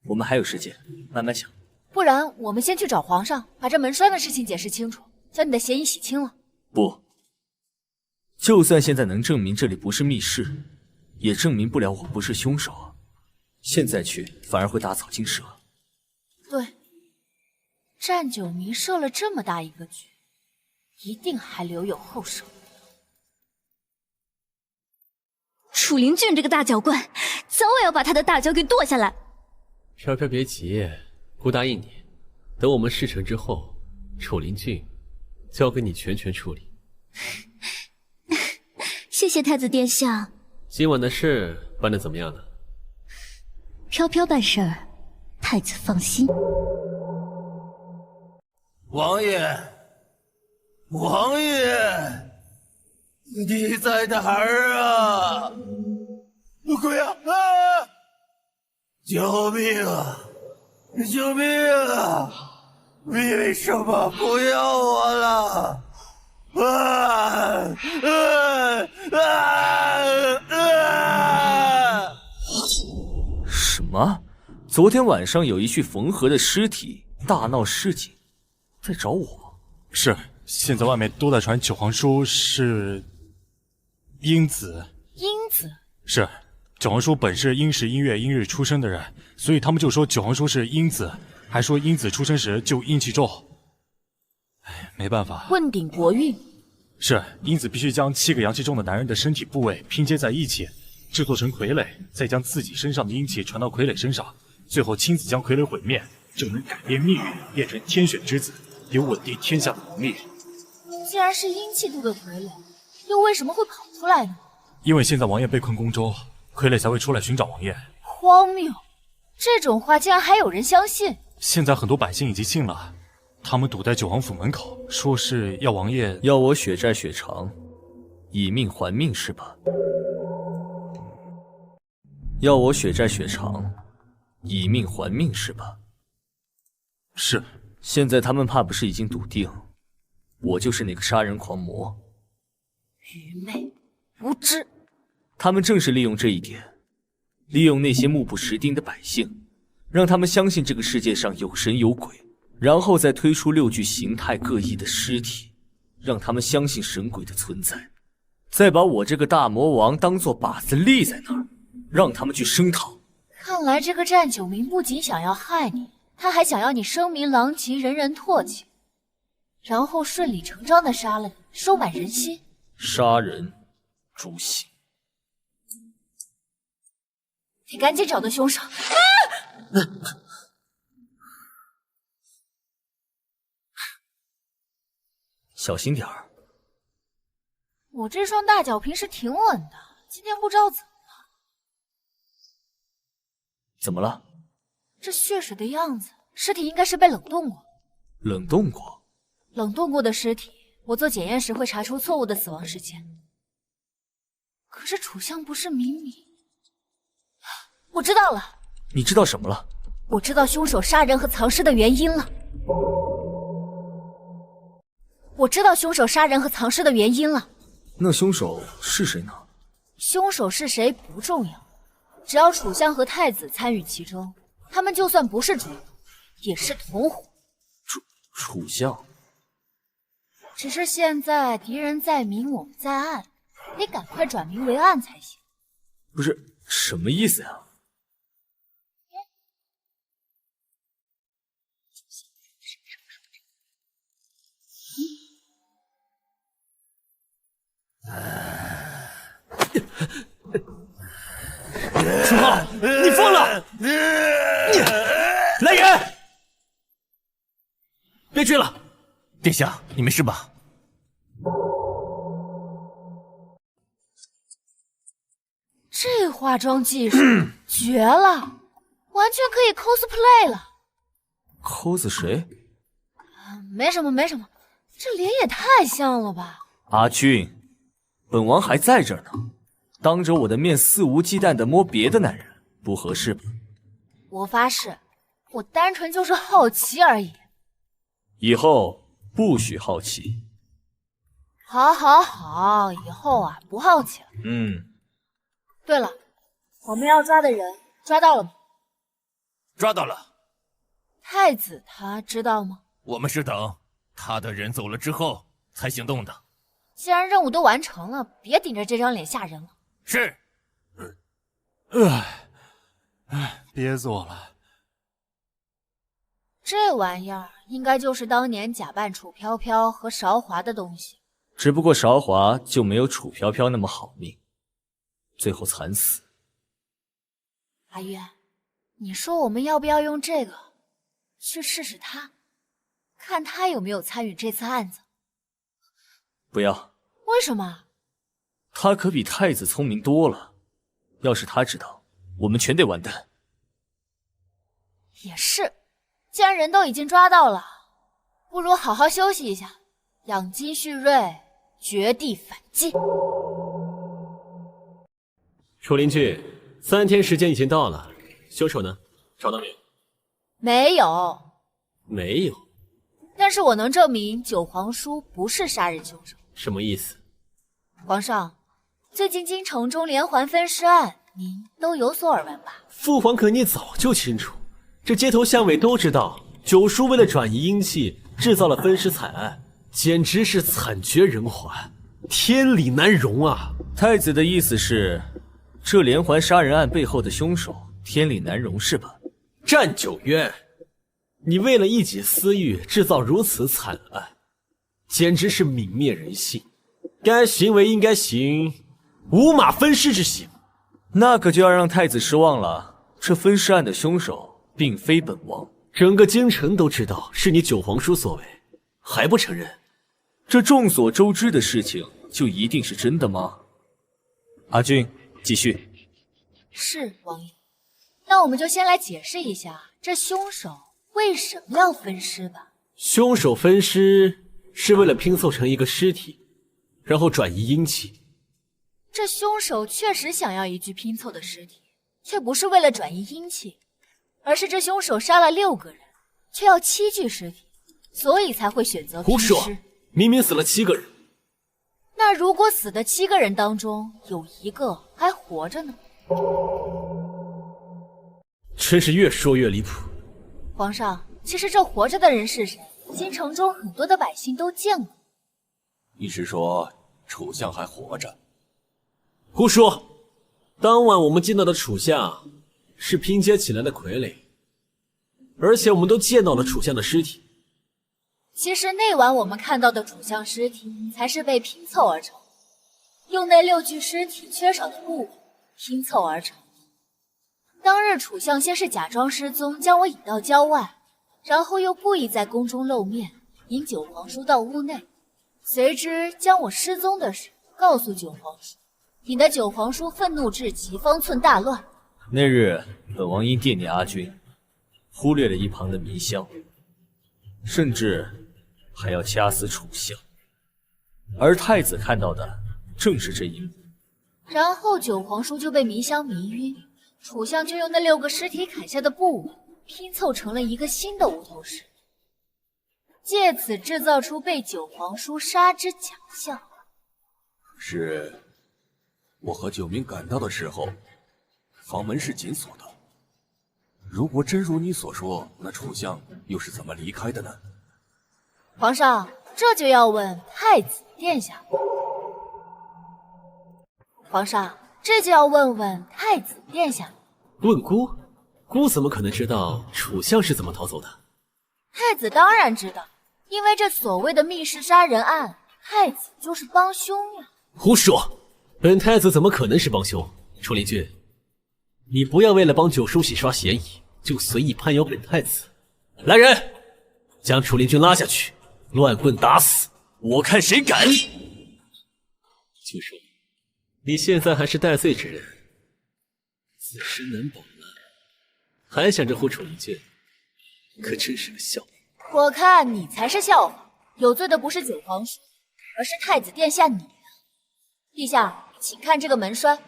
我们还有时间，慢慢想。不然我们先去找皇上，把这门栓的事情解释清楚，将你的嫌疑洗清了。不，就算现在能证明这里不是密室，也证明不了我不是凶手。现在去反而会打草惊蛇。对，战九明设了这么大一个局，一定还留有后手。楚灵俊这个大脚怪，早晚要把他的大脚给剁下来。飘飘别急，姑答应你，等我们事成之后，楚灵俊交给你全权处理。谢谢太子殿下。今晚的事办得怎么样了？飘飘办事儿，太子放心。王爷，王爷，你在哪儿啊？鬼啊！啊！救命啊！救命啊！你为什么不要我了？什么？昨天晚上有一具缝合的尸体大闹市井，在找我？是，现在外面都在传九皇叔是英子。英子？是，九皇叔本是英时音月英日出生的人，所以他们就说九皇叔是英子，还说英子出生时就阴气重。哎，没办法。问鼎国运。是，英子必须将7个阳气重的男人的身体部位拼接在一起，制作成傀儡，再将自己身上的阴气传到傀儡身上，最后亲自将傀儡毁灭，就能改变命运，变成天选之子，有稳定天下的能力。既然是阴气度的傀儡，又为什么会跑出来呢？因为现在王爷被困宫中，傀儡才会出来寻找王爷。荒谬！这种话竟然还有人相信？现在很多百姓已经信了，他们堵在九皇府门口，说是要王爷要我血债血偿，以命还命是吧？要我血债血偿，以命还命是吧？是。现在他们怕不是已经笃定，我就是那个杀人狂魔？愚昧无知，他们正是利用这一点，利用那些目不识丁的百姓，让他们相信这个世界上有神有鬼，然后再推出6具形态各异的尸体，让他们相信神鬼的存在，再把我这个大魔王当作靶子立在那儿，让他们去声讨。看来这个战九明不仅想要害你，他还想要你声名狼藉，人人唾弃，然后顺理成章地杀了你，收买人心。杀人诛心。得赶紧找到凶手。小心点儿。我这双大脚平时挺稳的，今天不知道怎么了。怎么了？这血水的样子，尸体应该是被冷冻过。冷冻过？冷冻过的尸体，我做检验时会查出错误的死亡时间。可是楚相不是明明……我知道了。你知道什么了？我知道凶手杀人和藏尸的原因了。我知道凶手杀人和藏尸的原因了。那凶手是谁呢？凶手是谁不重要，只要楚相和太子参与其中，他们就算不是主谋，也是同伙。楚相。只是现在敌人在明，我们在暗，得赶快转明为暗才行。不是，什么意思呀？楚浩，你疯了！来人！别追了！殿下，你没事吧？这化妆技术绝了，完全可以 cosplay 了。cos 谁？没什么，没什么，这脸也太像了吧。阿俊，本王还在这儿呢，当着我的面肆无忌惮地摸别的男人，不合适吧？我发誓，我单纯就是好奇而已。以后不许好奇。好，好，好，以后啊不好奇了。对了，我们要抓的人抓到了吗？抓到了。太子他知道吗？我们是等他的人走了之后才行动的。既然任务都完成了，别顶着这张脸吓人了。是。别做了。这玩意儿应该就是当年假扮楚飘飘和韶华的东西。只不过韶华就没有楚飘飘那么好命，最后惨死。阿月，你说我们要不要用这个去试试他，看他有没有参与这次案子？不要。为什么？他可比太子聪明多了，要是他知道，我们全得完蛋。也是，既然人都已经抓到了，不如好好休息一下，养精蓄锐，绝地反击。楚灵俊，3天时间已经到了，凶手呢？找到没有？没有。没有。但是我能证明九皇叔不是杀人凶手。什么意思？皇上，最近京城中连环分尸案，您都有所耳闻吧？父皇可你早就清楚，这街头巷尾都知道，九叔为了转移阴气，制造了分尸惨案，简直是惨绝人寰，天理难容啊！太子的意思是，这连环杀人案背后的凶手天理难容是吧？战九渊，你为了一己私欲制造如此惨案，简直是泯灭人性。该行为应该行五马分尸之刑。那可就要让太子失望了，这分尸案的凶手并非本王，整个京城都知道是你九皇叔所为，还不承认？这众所周知的事情就一定是真的吗？阿俊，继续。是，王爷。那我们就先来解释一下，这凶手为什么要分尸吧。凶手分尸是为了拼凑成一个尸体，然后转移阴气，这凶手确实想要一具拼凑的尸体，却不是为了转移阴气，而是这凶手杀了6个人，却要7具尸体，所以才会选择拼尸。胡说！明明死了7个人。那如果死的7个人当中有1个还活着呢？真是越说越离谱。皇上，其实这活着的人是谁？京城中很多的百姓都见过。你是说楚相还活着？胡说！当晚我们见到的楚相是拼接起来的傀儡，而且我们都见到了楚相的尸体。其实那晚我们看到的楚相尸体才是被拼凑而成，用那6具尸体缺少的部位拼凑而成。当日楚相先是假装失踪，将我引到郊外，然后又故意在宫中露面，引九皇叔到屋内，随之将我失踪的事告诉九皇叔，引得九皇叔愤怒至极，方寸大乱。那日本王因惦念阿君，忽略了一旁的迷香，甚至还要掐死楚相，而太子看到的正是这一幕。然后九皇叔就被迷香迷晕，楚相就用那6个尸体砍下的部位拼凑成了一个新的无头尸，借此制造出被九皇叔杀之假象。是我和九明赶到的时候，房门是紧锁的。如果真如你所说，那楚相又是怎么离开的呢？皇上，这就要问太子殿下。皇上，这就要问问太子殿下。问姑？姑怎么可能知道楚相是怎么逃走的？太子当然知道，因为这所谓的密室杀人案，太子就是帮凶呀。胡说！本太子怎么可能是帮凶？楚灵君，你不要为了帮九叔洗刷嫌疑，就随意攀咬本太子。来人，将楚灵君拉下去，乱棍打死！我看谁敢！九叔，你现在还是戴罪之人，自身难保呢，还想着护楚灵君，可真是个笑话。我看你才是笑话，有罪的不是九皇叔，而是太子殿下你。陛下，请看这个门栓。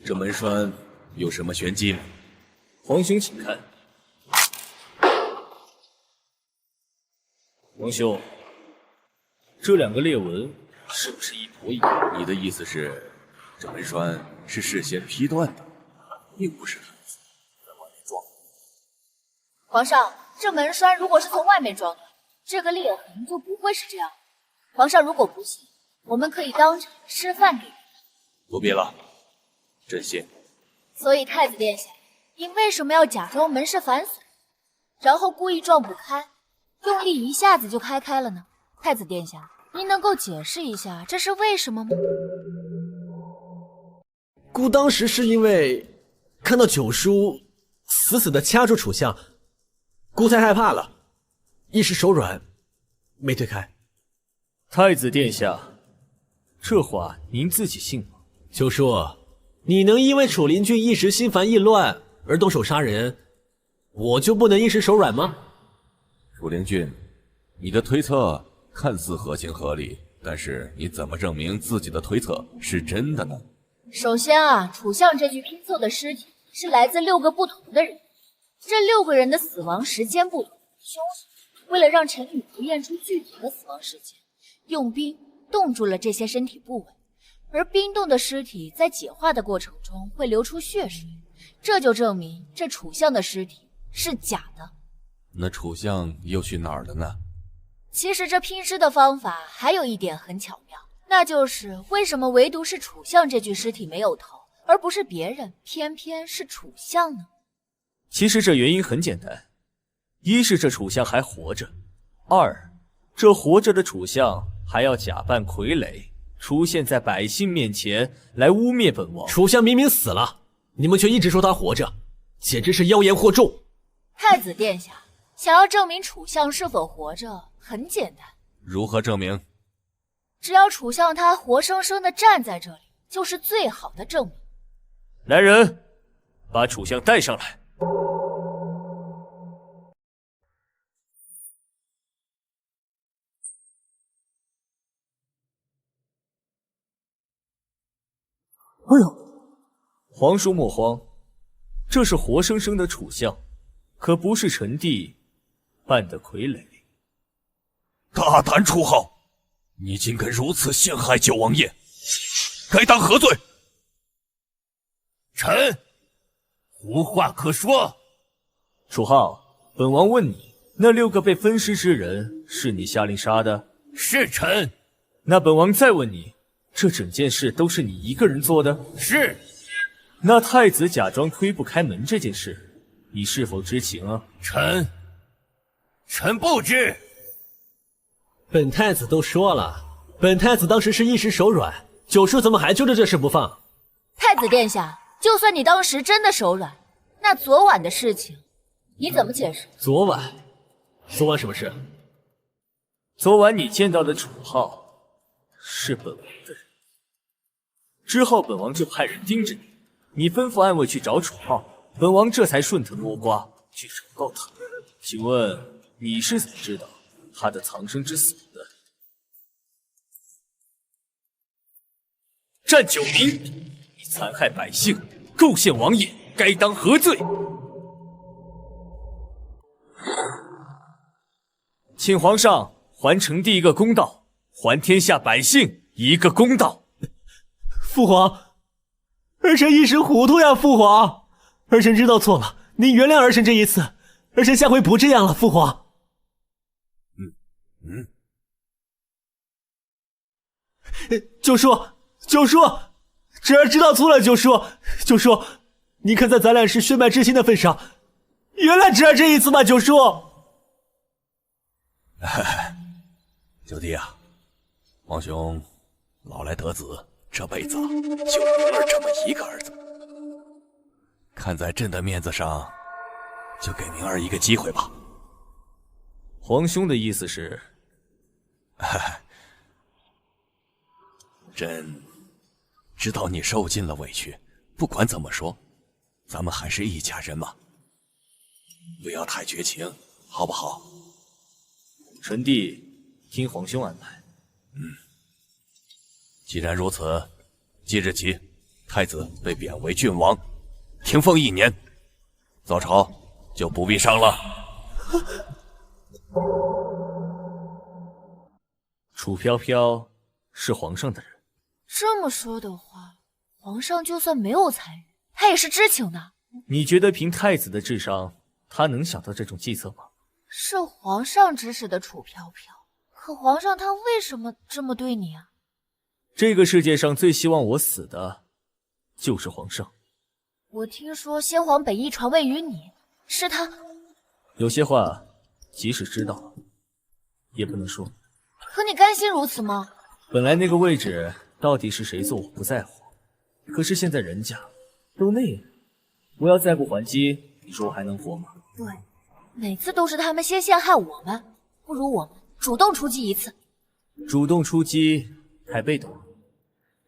这门栓有什么玄机？皇兄请看。皇兄，这2个裂纹是不是一模一样？你的意思是，这门栓是事先劈断的，并不是太子在外面装的。皇上，这门栓如果是从外面装的，这个裂痕就不会是这样。皇上如果不信，我们可以当场示范给你。不必了，朕信。所以太子殿下，您为什么要假装门是反锁，然后故意撞不开，用力一下子就开了呢？太子殿下，您能够解释一下这是为什么吗？姑当时是因为看到九叔死死的掐住楚相，姑太害怕了，一时手软，没推开。太子殿下，这话您自己信吗？九叔，你能因为楚灵君一时心烦意乱而动手杀人，我就不能一时手软吗？楚灵君，你的推测看似合情合理，但是你怎么证明自己的推测是真的呢？首先啊，楚相这具拼凑的尸体是来自6个不同的人，这6个人的死亡时间不同，凶手为了让陈宇浮验出具体的死亡时间，用冰冻住了这些身体部位，而冰冻的尸体在解化的过程中会流出血水，这就证明这楚相的尸体是假的。那楚相又去哪儿了呢？其实这拼尸的方法还有一点很巧妙，那就是为什么唯独是楚相这具尸体没有逃，而不是别人，偏偏是楚相呢？其实这原因很简单，一是这楚相还活着，二，这活着的楚相还要假扮傀儡，出现在百姓面前来污蔑本王。楚相明明死了，你们却一直说他活着，简直是妖言惑众。太子殿下，想要证明楚相是否活着很简单，如何证明？只要楚相他活生生的站在这里，就是最好的证明。来人，把楚相带上来。哎呦，皇叔莫慌，这是活生生的楚相，可不是臣弟扮的傀儡。大胆楚好，你竟敢如此陷害九王爷，该当何罪？臣无话可说。楚浩，本王问你，那6个被分尸之人是你下令杀的？是臣。那本王再问你，这整件事都是你一个人做的？是。那太子假装推不开门这件事，你是否知情啊？臣不知。本太子都说了，本太子当时是一时手软，九叔怎么还揪着这事不放？太子殿下，就算你当时真的手软，那昨晚的事情你怎么解释？昨晚什么事？昨晚你见到的楚浩是本王的人，之后本王就派人盯着你，你吩咐暗卫去找楚浩，本王这才顺藤摸瓜去找到他。请问你是怎么知道他的藏身之所的？战九民，你残害百姓，构陷王爷，该当何罪？请皇上还臣弟一个公道，还天下百姓一个公道。父皇，儿臣一时糊涂呀，父皇，儿臣知道错了，您原谅儿臣这一次，儿臣下回不这样了，父皇。九叔，侄儿知道错了，九叔，您看在咱俩是血脉之亲的份上，原谅侄儿这一次吧，九叔。九弟啊，皇兄老来得子，这辈子就明儿这么一个儿子，看在朕的面子上，就给明儿一个机会吧。皇兄的意思是？朕知道你受尽了委屈，不管怎么说，咱们还是一家人嘛，不要太绝情，好不好？臣弟听皇兄安排。既然如此，即日起，太子被贬为郡王，停封1年，早朝就不必上了。楚飘飘是皇上的人。这么说的话，皇上就算没有参与，他也是知情的。你觉得凭太子的智商，他能想到这种计策吗？是皇上指使的楚飘飘，可皇上他为什么这么对你啊？这个世界上最希望我死的，就是皇上。我听说先皇本意传位于你，是他。有些话，即使知道，也不能说。可你甘心如此吗？本来那个位置到底是谁坐我不在乎，可是现在人家都那样，我要再不还击，你说我还能活吗？对，每次都是他们先陷害我们，不如我们主动出击一次。主动出击太被动了，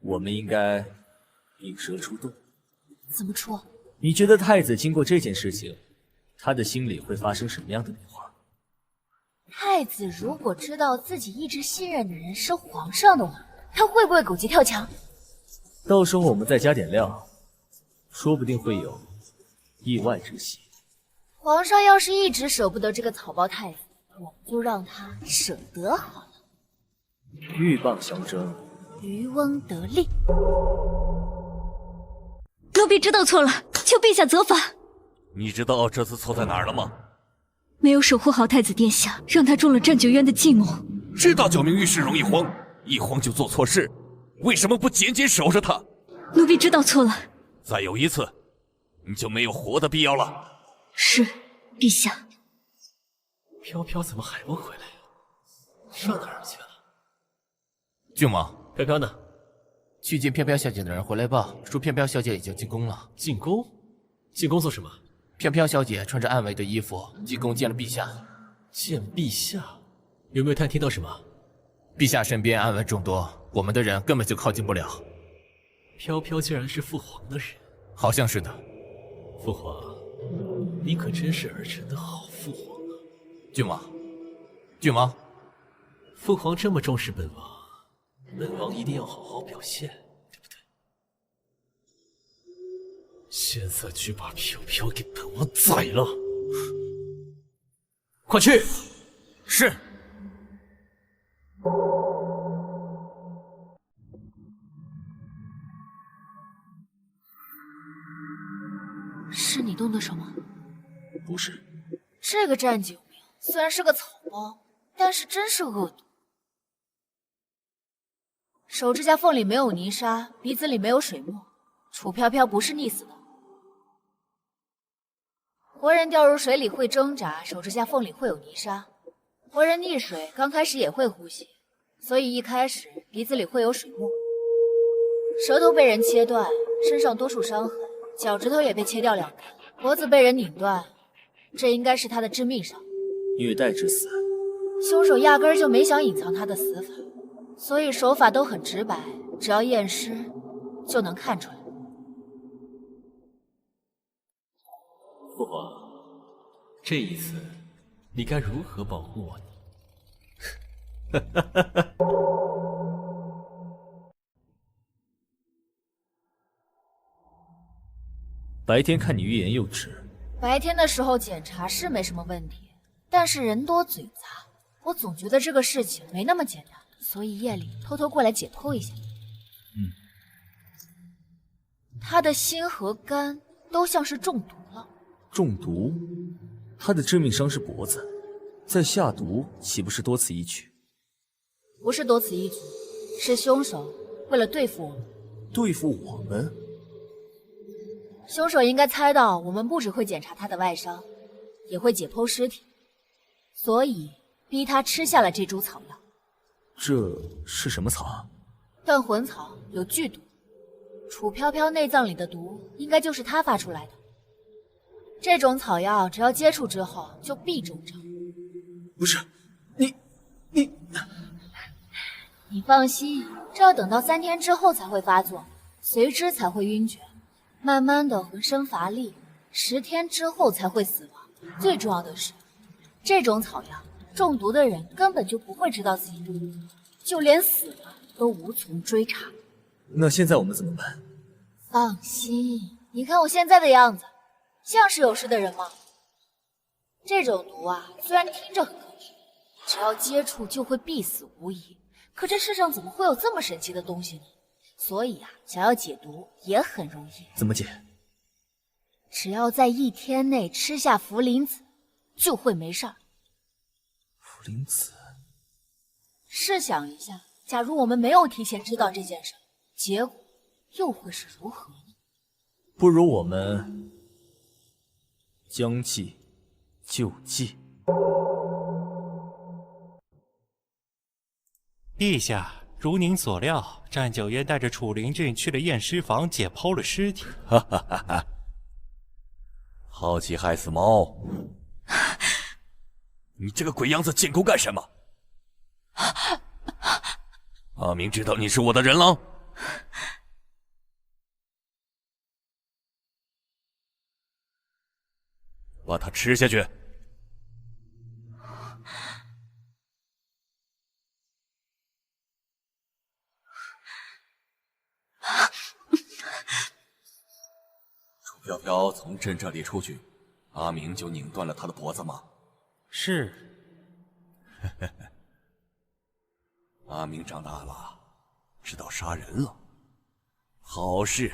我们应该引蛇出洞。怎么出？你觉得太子经过这件事情，他的心里会发生什么样的变化？太子如果知道自己一直信任的人是皇上的话，他会不会狗急跳墙？到时候我们再加点料，说不定会有意外之喜。皇上要是一直舍不得这个草包太子，我们就让他舍得好了。鹬蚌相争，渔翁得利。奴婢知道错了，求陛下责罚。你知道这次错在哪儿了吗？没有守护好太子殿下，让他中了战九渊的计谋。知道九明御史容易慌，一慌就做错事，为什么不紧紧守着他？奴婢知道错了。再有一次，你就没有活的必要了。是，陛下。飘飘怎么还不回来呀？上哪儿去了？郡王，飘飘呢？去见飘飘小姐的人回来报，说飘飘小姐已经进宫了。进宫？进宫做什么？飘飘小姐穿着暗卫的衣服进宫见了陛下。见陛下？有没有探听到什么？陛下身边暗卫众多，我们的人根本就靠近不了。飘飘竟然是父皇的人？好像是的。父皇，你可真是儿臣的好父皇啊！郡王，郡王，父皇这么重视本王，本王一定要好好表现，对不对？现在去把飘飘给本王宰了！快去！是。是你动的手吗？不是。这个战九明虽然是个草包，但是真是恶毒。手指甲缝里没有泥沙，鼻子里没有水墨，楚飘飘不是溺死的。活人掉入水里会挣扎，手指甲缝里会有泥沙；活人溺水刚开始也会呼吸，所以一开始鼻子里会有水墨。舌头被人切断，身上多处伤痕，脚趾头也被切掉2根，脖子被人拧断，这应该是他的致命伤。虐待致死。凶手压根儿就没想隐藏他的死法，所以手法都很直白，只要验尸就能看出来。父皇，这一次你该如何保护我呢？白天看你欲言又止。白天的时候检查是没什么问题，但是人多嘴杂，我总觉得这个事情没那么简单，所以夜里偷偷过来解剖一下。他的心和肝都像是中毒了。中毒？他的致命伤是脖子，再下毒岂不是多此一举？不是多此一举，是凶手为了对付我们。对付我们？凶手应该猜到我们不只会检查他的外伤，也会解剖尸体，所以逼他吃下了这株草药。这是什么草啊？断魂草有剧毒，楚飘飘内脏里的毒应该就是他发出来的。这种草药只要接触之后就必中招。不是，你放心，这要等到3天之后才会发作，随之才会晕厥，慢慢的浑身乏力，10天之后才会死亡。最重要的是，这种草药中毒的人根本就不会知道自己中毒，就连死了都无从追查。那现在我们怎么办？放心，你看我现在的样子，像是有事的人吗？这种毒啊，虽然听着很科学，只要接触就会必死无疑。可这世上怎么会有这么神奇的东西呢？所以啊，想要解毒也很容易。怎么解？只要在1天内吃下茯苓子，就会没事儿。茯苓子？试想一下，假如我们没有提前知道这件事，结果又会是如何呢？不如我们将计就计。陛下，如您所料，战九渊带着楚灵俊去了验尸房解剖了尸体。哈哈哈哈！好奇害死猫！你这个鬼样子进宫干什么？阿明知道你是我的人狼，把它吃下去。楚飘飘从朕这里出去，阿明就拧断了他的脖子吗？是。阿明长大了，知道杀人了，好事。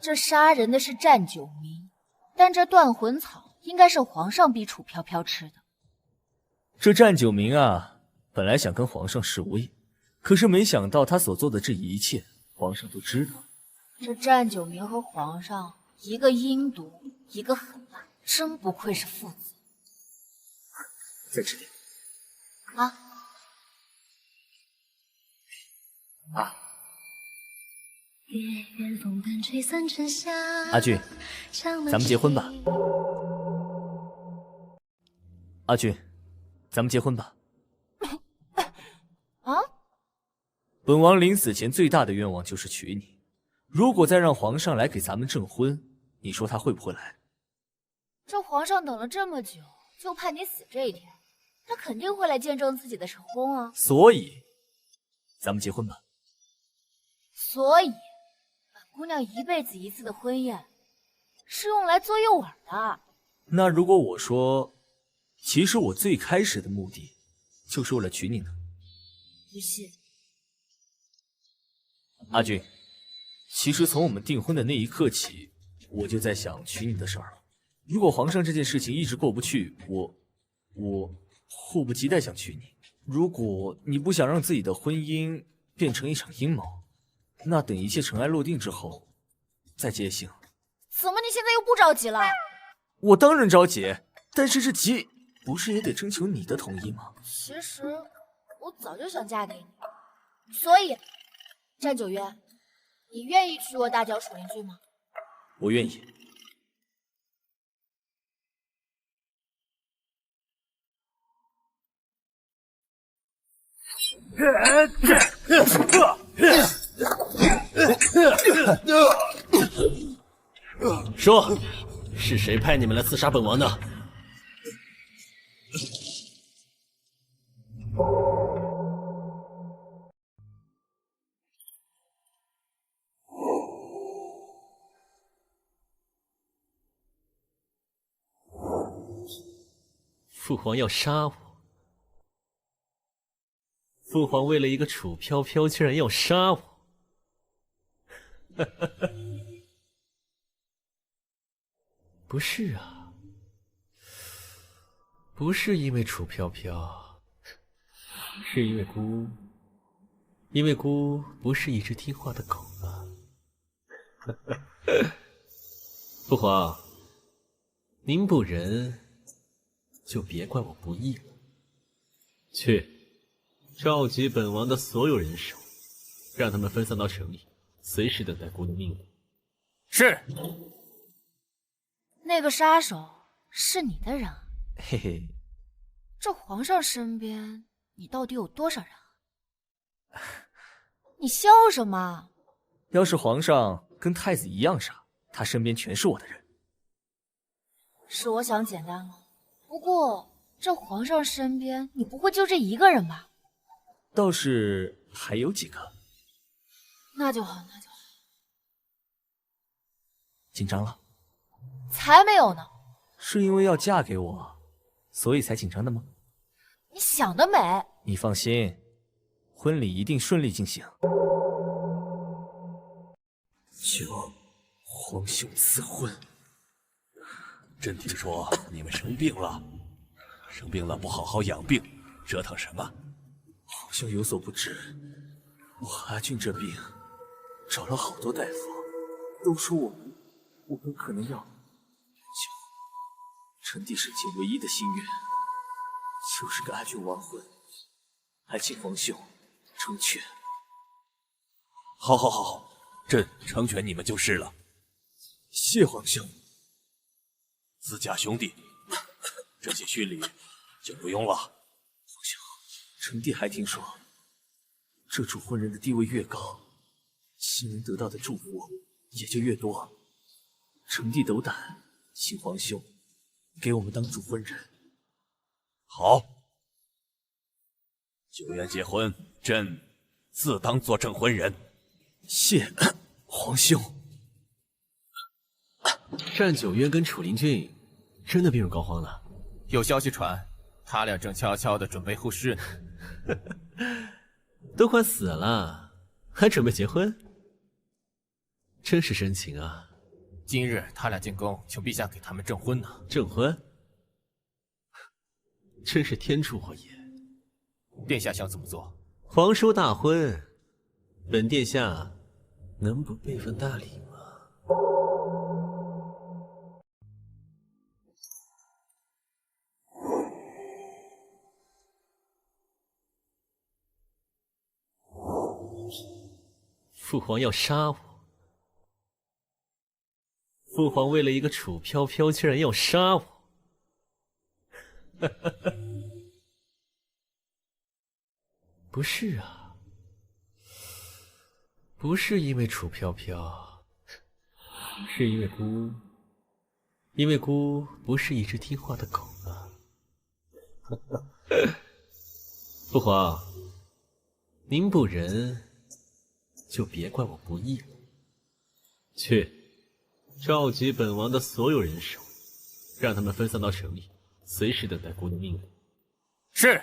这杀人的是战九明，但这断魂草应该是皇上逼楚飘飘吃的。这战九明啊，本来想跟皇上示威，可是没想到他所做的这一切，皇上都知道。这战九明和皇上，一个阴毒，一个狠辣，真不愧是父子。再吃点。啊。阿俊，咱们结婚吧。阿俊，咱们结婚吧。啊？本王临死前最大的愿望就是娶你。如果再让皇上来给咱们证婚，你说他会不会来？这皇上等了这么久，就盼你死这一天，他肯定会来见证自己的成功啊。所以，咱们结婚吧。所以，本姑娘一辈子一次的婚宴，是用来做诱饵的。那如果我说，其实我最开始的目的，就是为了娶你呢？不信。阿俊，其实从我们订婚的那一刻起，我就在想娶你的事儿了。如果皇上这件事情一直过不去，我迫不及待想娶你。如果你不想让自己的婚姻变成一场阴谋，那等一切尘埃落定之后再接行。怎么你现在又不着急了？我当然着急，但是这急不是也得征求你的同意吗？其实我早就想嫁给你，所以战九渊，你愿意娶我大脚楚灵俊吗？我愿意。说，是谁派你们来刺杀本王的？父皇要杀我。父皇为了一个楚飘飘，居然要杀我！不是啊，不是因为楚飘飘，是因为姑不是一只听话的狗啊！父皇，您不仁，就别怪我不义了。去。召集本王的所有人手，让他们分散到城里，随时等待姑的命令。是。那个杀手是你的人啊？嘿嘿，这皇上身边你到底有多少人啊？你笑什么？要是皇上跟太子一样傻，他身边全是我的人。是我想简单了，不过这皇上身边你不会就这一个人吧？倒是还有几个。那就好，那就好。紧张了？才没有呢。是因为要嫁给我，所以才紧张的吗？你想得美。你放心，婚礼一定顺利进行。求皇兄赐婚。朕听说你们生病了，不好好养病，折腾什么？皇兄有所不知，我和阿俊这病，找了好多大夫，都说我们可能要。臣弟生前唯一的心愿，就是跟阿俊完婚，还请皇兄成全。好，朕成全你们就是了。谢皇兄。自家兄弟，这些勋礼就不用了。皇兄，臣弟还听说，这主婚人的地位越高，新人得到的祝福也就越多。臣弟斗胆，请皇兄给我们当主婚人。好，九渊结婚，朕自当做证婚人。谢皇兄。战九渊跟楚灵俊真的病入膏肓了。有消息传，他俩正悄悄的准备后事呢。都快死了，还准备结婚？真是深情啊！今日他俩进宫，求陛下给他们证婚呢。证婚？真是天助我也！殿下想怎么做？皇叔大婚，本殿下能不备份大礼吗？父皇要杀我！父皇为了一个楚飘飘，居然要杀我！不是啊，不是因为楚飘飘，是因为姑不是一只听话的狗啊！父皇，您不仁，就别怪我不义了。去召集本王的所有人手，让他们分散到城里，随时等待姑娘命令。是。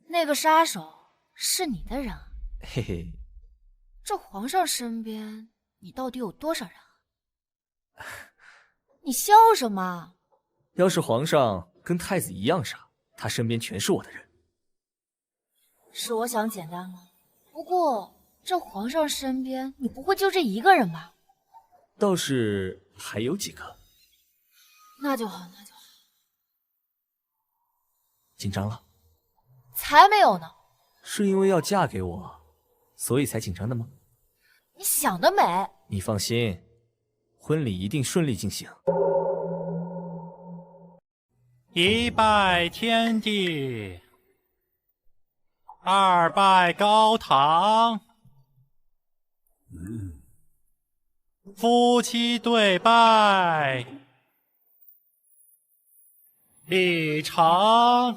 那个杀手是你的人啊？嘿嘿，这皇上身边你到底有多少人啊？你笑什么？要是皇上跟太子一样傻，他身边全是我的人。是我想简单了。不过这皇上身边你不会就这一个人吧？倒是还有几个。那就好，那就好。紧张了？才没有呢。是因为要嫁给我，所以才紧张的吗？你想得美。你放心，婚礼一定顺利进行。一拜天地，二拜高堂，夫妻对拜，礼成。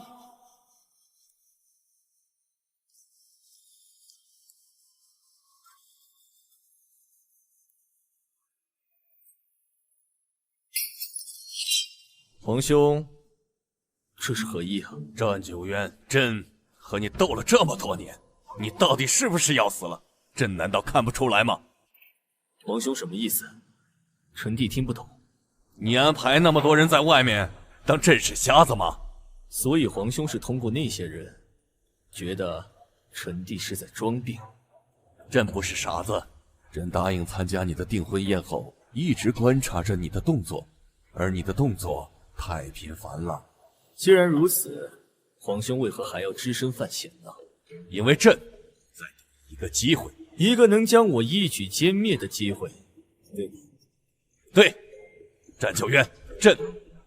皇兄，这是何意啊？战九渊，朕和你斗了这么多年，你到底是不是要死了？朕难道看不出来吗？皇兄什么意思？臣弟听不懂。你安排那么多人在外面，当朕是瞎子吗？所以皇兄是通过那些人，觉得臣弟是在装病。朕不是傻子，朕答应参加你的订婚宴后，一直观察着你的动作，而你的动作太频繁了。既然如此，皇兄为何还要只身犯险呢？因为朕再给你一个机会，一个能将我一举歼灭的机会，对吗？对，战九渊，朕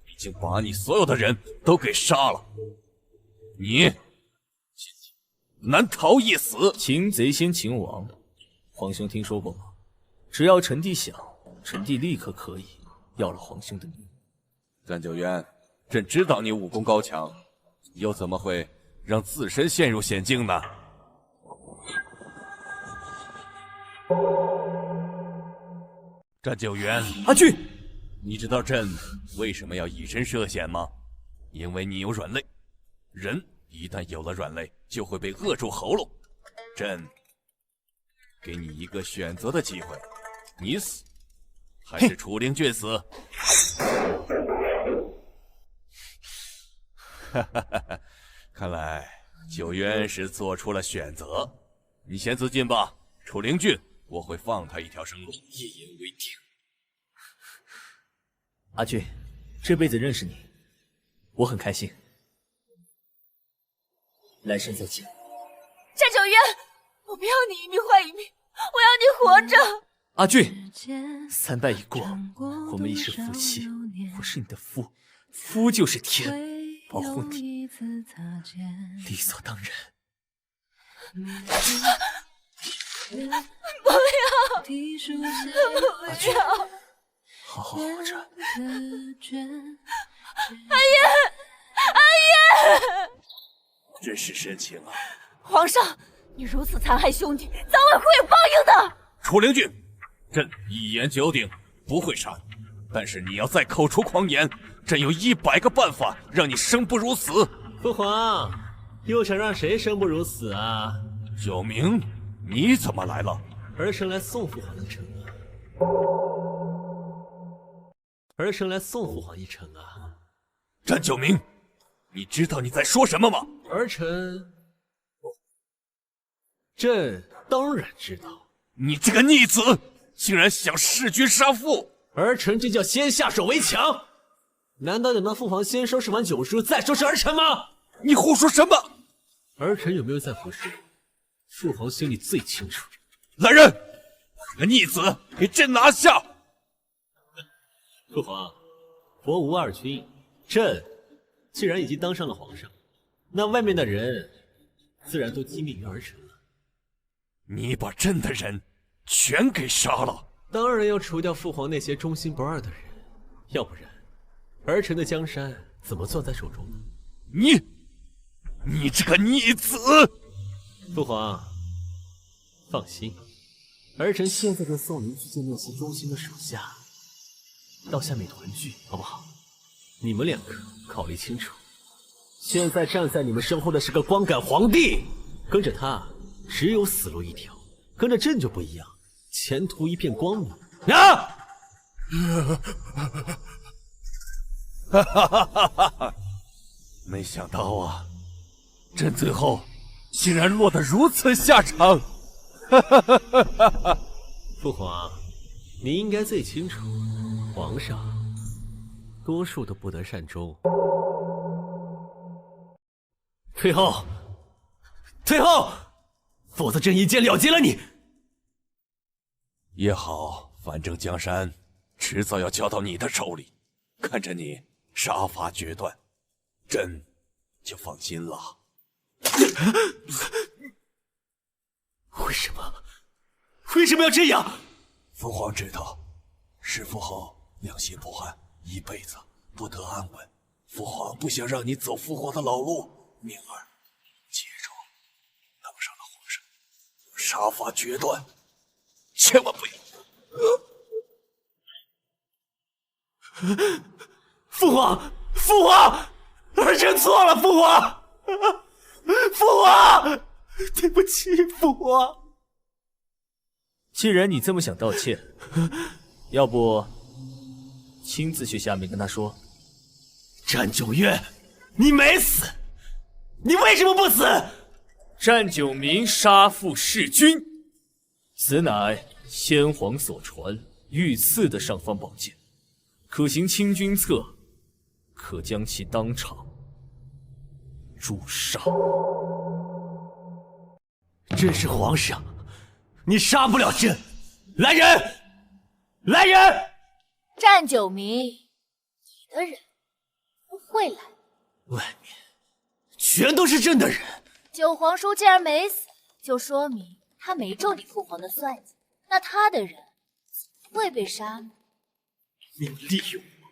已经把你所有的人都给杀了，你今天难逃一死。擒贼先擒王，皇兄听说过吗？只要臣弟想，臣弟立刻可以要了皇兄的命。战九渊，朕知道你武功高强，又怎么会让自身陷入险境呢？战九渊，阿俊，你知道朕为什么要以身涉险吗？因为你有软肋，人一旦有了软肋，就会被扼住喉咙。朕给你一个选择的机会，你死，还是楚灵俊死？哈哈哈！看来九渊是做出了选择。你先自尽吧，楚灵俊，我会放他一条生路。一言为定。阿俊，这辈子认识你，我很开心。来生再见。战九渊，我不要你一命换一命，我要你活着。阿俊，3拜已过，我们已是夫妻，我是你的夫，夫就是天。保护你，理所当然。不要，不要，好好活着。阿爷，阿爷，真是深情啊！皇上，你如此残害兄弟，早晚会有报应的。楚灵俊，朕一言九鼎，不会杀你，但是你要再口出狂言，朕有100个办法让你生不如死。父皇，又想让谁生不如死啊？九明，你怎么来了？儿臣来送父皇一程啊！儿臣来送父皇一程啊！战九明，你知道你在说什么吗？儿臣，朕当然知道。你这个逆子，竟然想弑君杀父！儿臣这叫先下手为强。难道等到父皇先收拾完九叔，再收拾儿臣吗？你胡说什么？儿臣有没有在胡说？父皇心里最清楚。来人，把这个逆子给朕拿下！父皇，佛无二君，朕既然已经当上了皇上，那外面的人自然都听命于儿臣了。你把朕的人全给杀了？当然要除掉父皇那些忠心不二的人，要不然儿臣的江山怎么攥在手中呢？你这个逆子！父皇，放心，儿臣现在就送您去见练习中心的手下，到下面团聚，好不好？你们两个考虑清楚，现在站在你们身后的是个光杆皇帝，跟着他只有死路一条，跟着朕就不一样，前途一片光明。啊！哈哈哈哈哈！没想到啊，朕最后竟然落得如此下场！哈哈哈哈哈哈！父皇，你应该最清楚，皇上多数都不得善终。退后，退后，否则朕一剑了结了你。也好，反正江山迟早要交到你的手里，看着你杀伐决断，朕就放心了。为什么？为什么要这样？父皇知道，弑父后良心不安，一辈子不得安稳。父皇不想让你走父皇的老路，明儿记住，当上了皇上，杀伐决断，千万不要。父皇，父皇，儿臣错了，父皇，父皇，对不起，父皇。既然你这么想道歉，要不亲自去下面跟他说。战九渊，你没死，你为什么不死？战九明杀父弑君，此乃先皇所传御赐的尚方宝剑，可行清君侧，可将其当场诛杀。朕是皇上，你杀不了朕。来人，来人！战九明，你的人不会来。外面全都是朕的人。九皇叔既然没死，就说明他没中你父皇的算计。那他的人怎么会被杀呢？你利用我，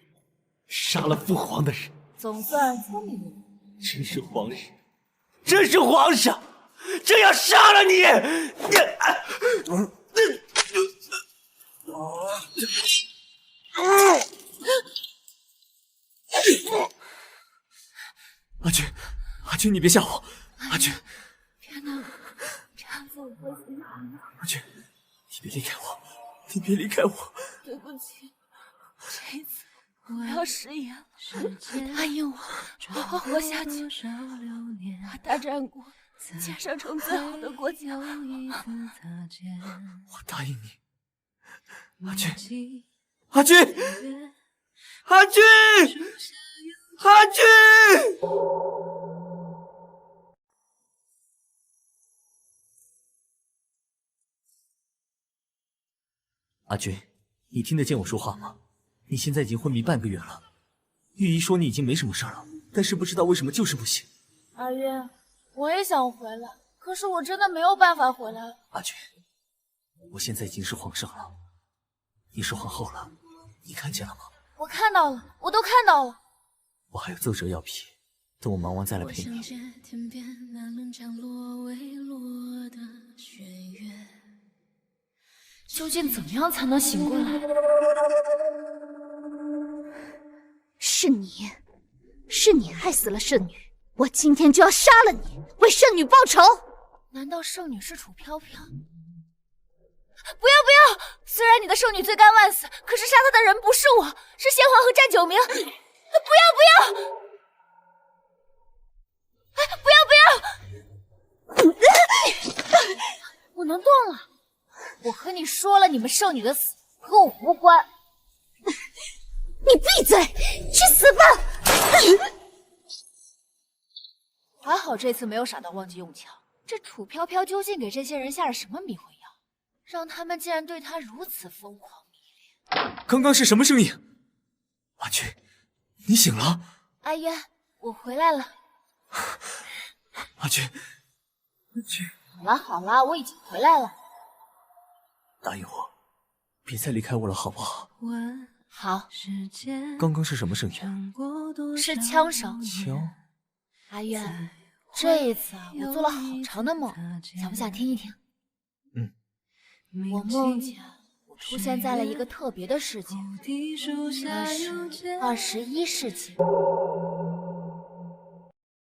杀了父皇的人，总算聪明的人。朕是皇上，朕是皇上，朕要杀了你！阿君，阿君，你别吓我！阿君，别闹了，这样子我会心疼的。阿君，你别离开我，你别离开我！对不起，这一次我要食言了，答应我，好好活下去，把大战国建设成最好的国家。我答应你，阿君，阿君，阿君，阿君！阿君，你听得见我说话吗？你现在已经昏迷半个月了，御医说你已经没什么事了，但是不知道为什么就是不行。阿渊，我也想回来，可是我真的没有办法回来了。阿君，我现在已经是皇上了，你是皇后了，你看见了吗？我看到了，我都看到了。我还有奏折要批，等我忙完再来陪你。究竟怎么样才能醒过来？是你，是你害死了圣女，我今天就要杀了你，为圣女报仇！难道圣女是楚飘飘？不要不要！虽然你的圣女罪该万死，可是杀她的人不是我，是先皇和战九明。不要不要！不要不要！我能动了。我和你说了，你们圣女的死和我无关。你闭嘴，去死吧！还好这次没有傻到忘记用枪。这楚飘飘究竟给这些人下了什么迷魂药，让他们竟然对她如此疯狂迷恋？刚刚是什么声音？阿君，你醒了？阿渊，我回来了。阿君，阿君，好了好了，我已经回来了。答应我，别再离开我了，好不好？好。刚刚是什么声音？是枪声。枪？阿渊，这一次啊，我做了好长的梦，想不想听一听？我梦见我出现在了一个特别的世界，那是21世纪。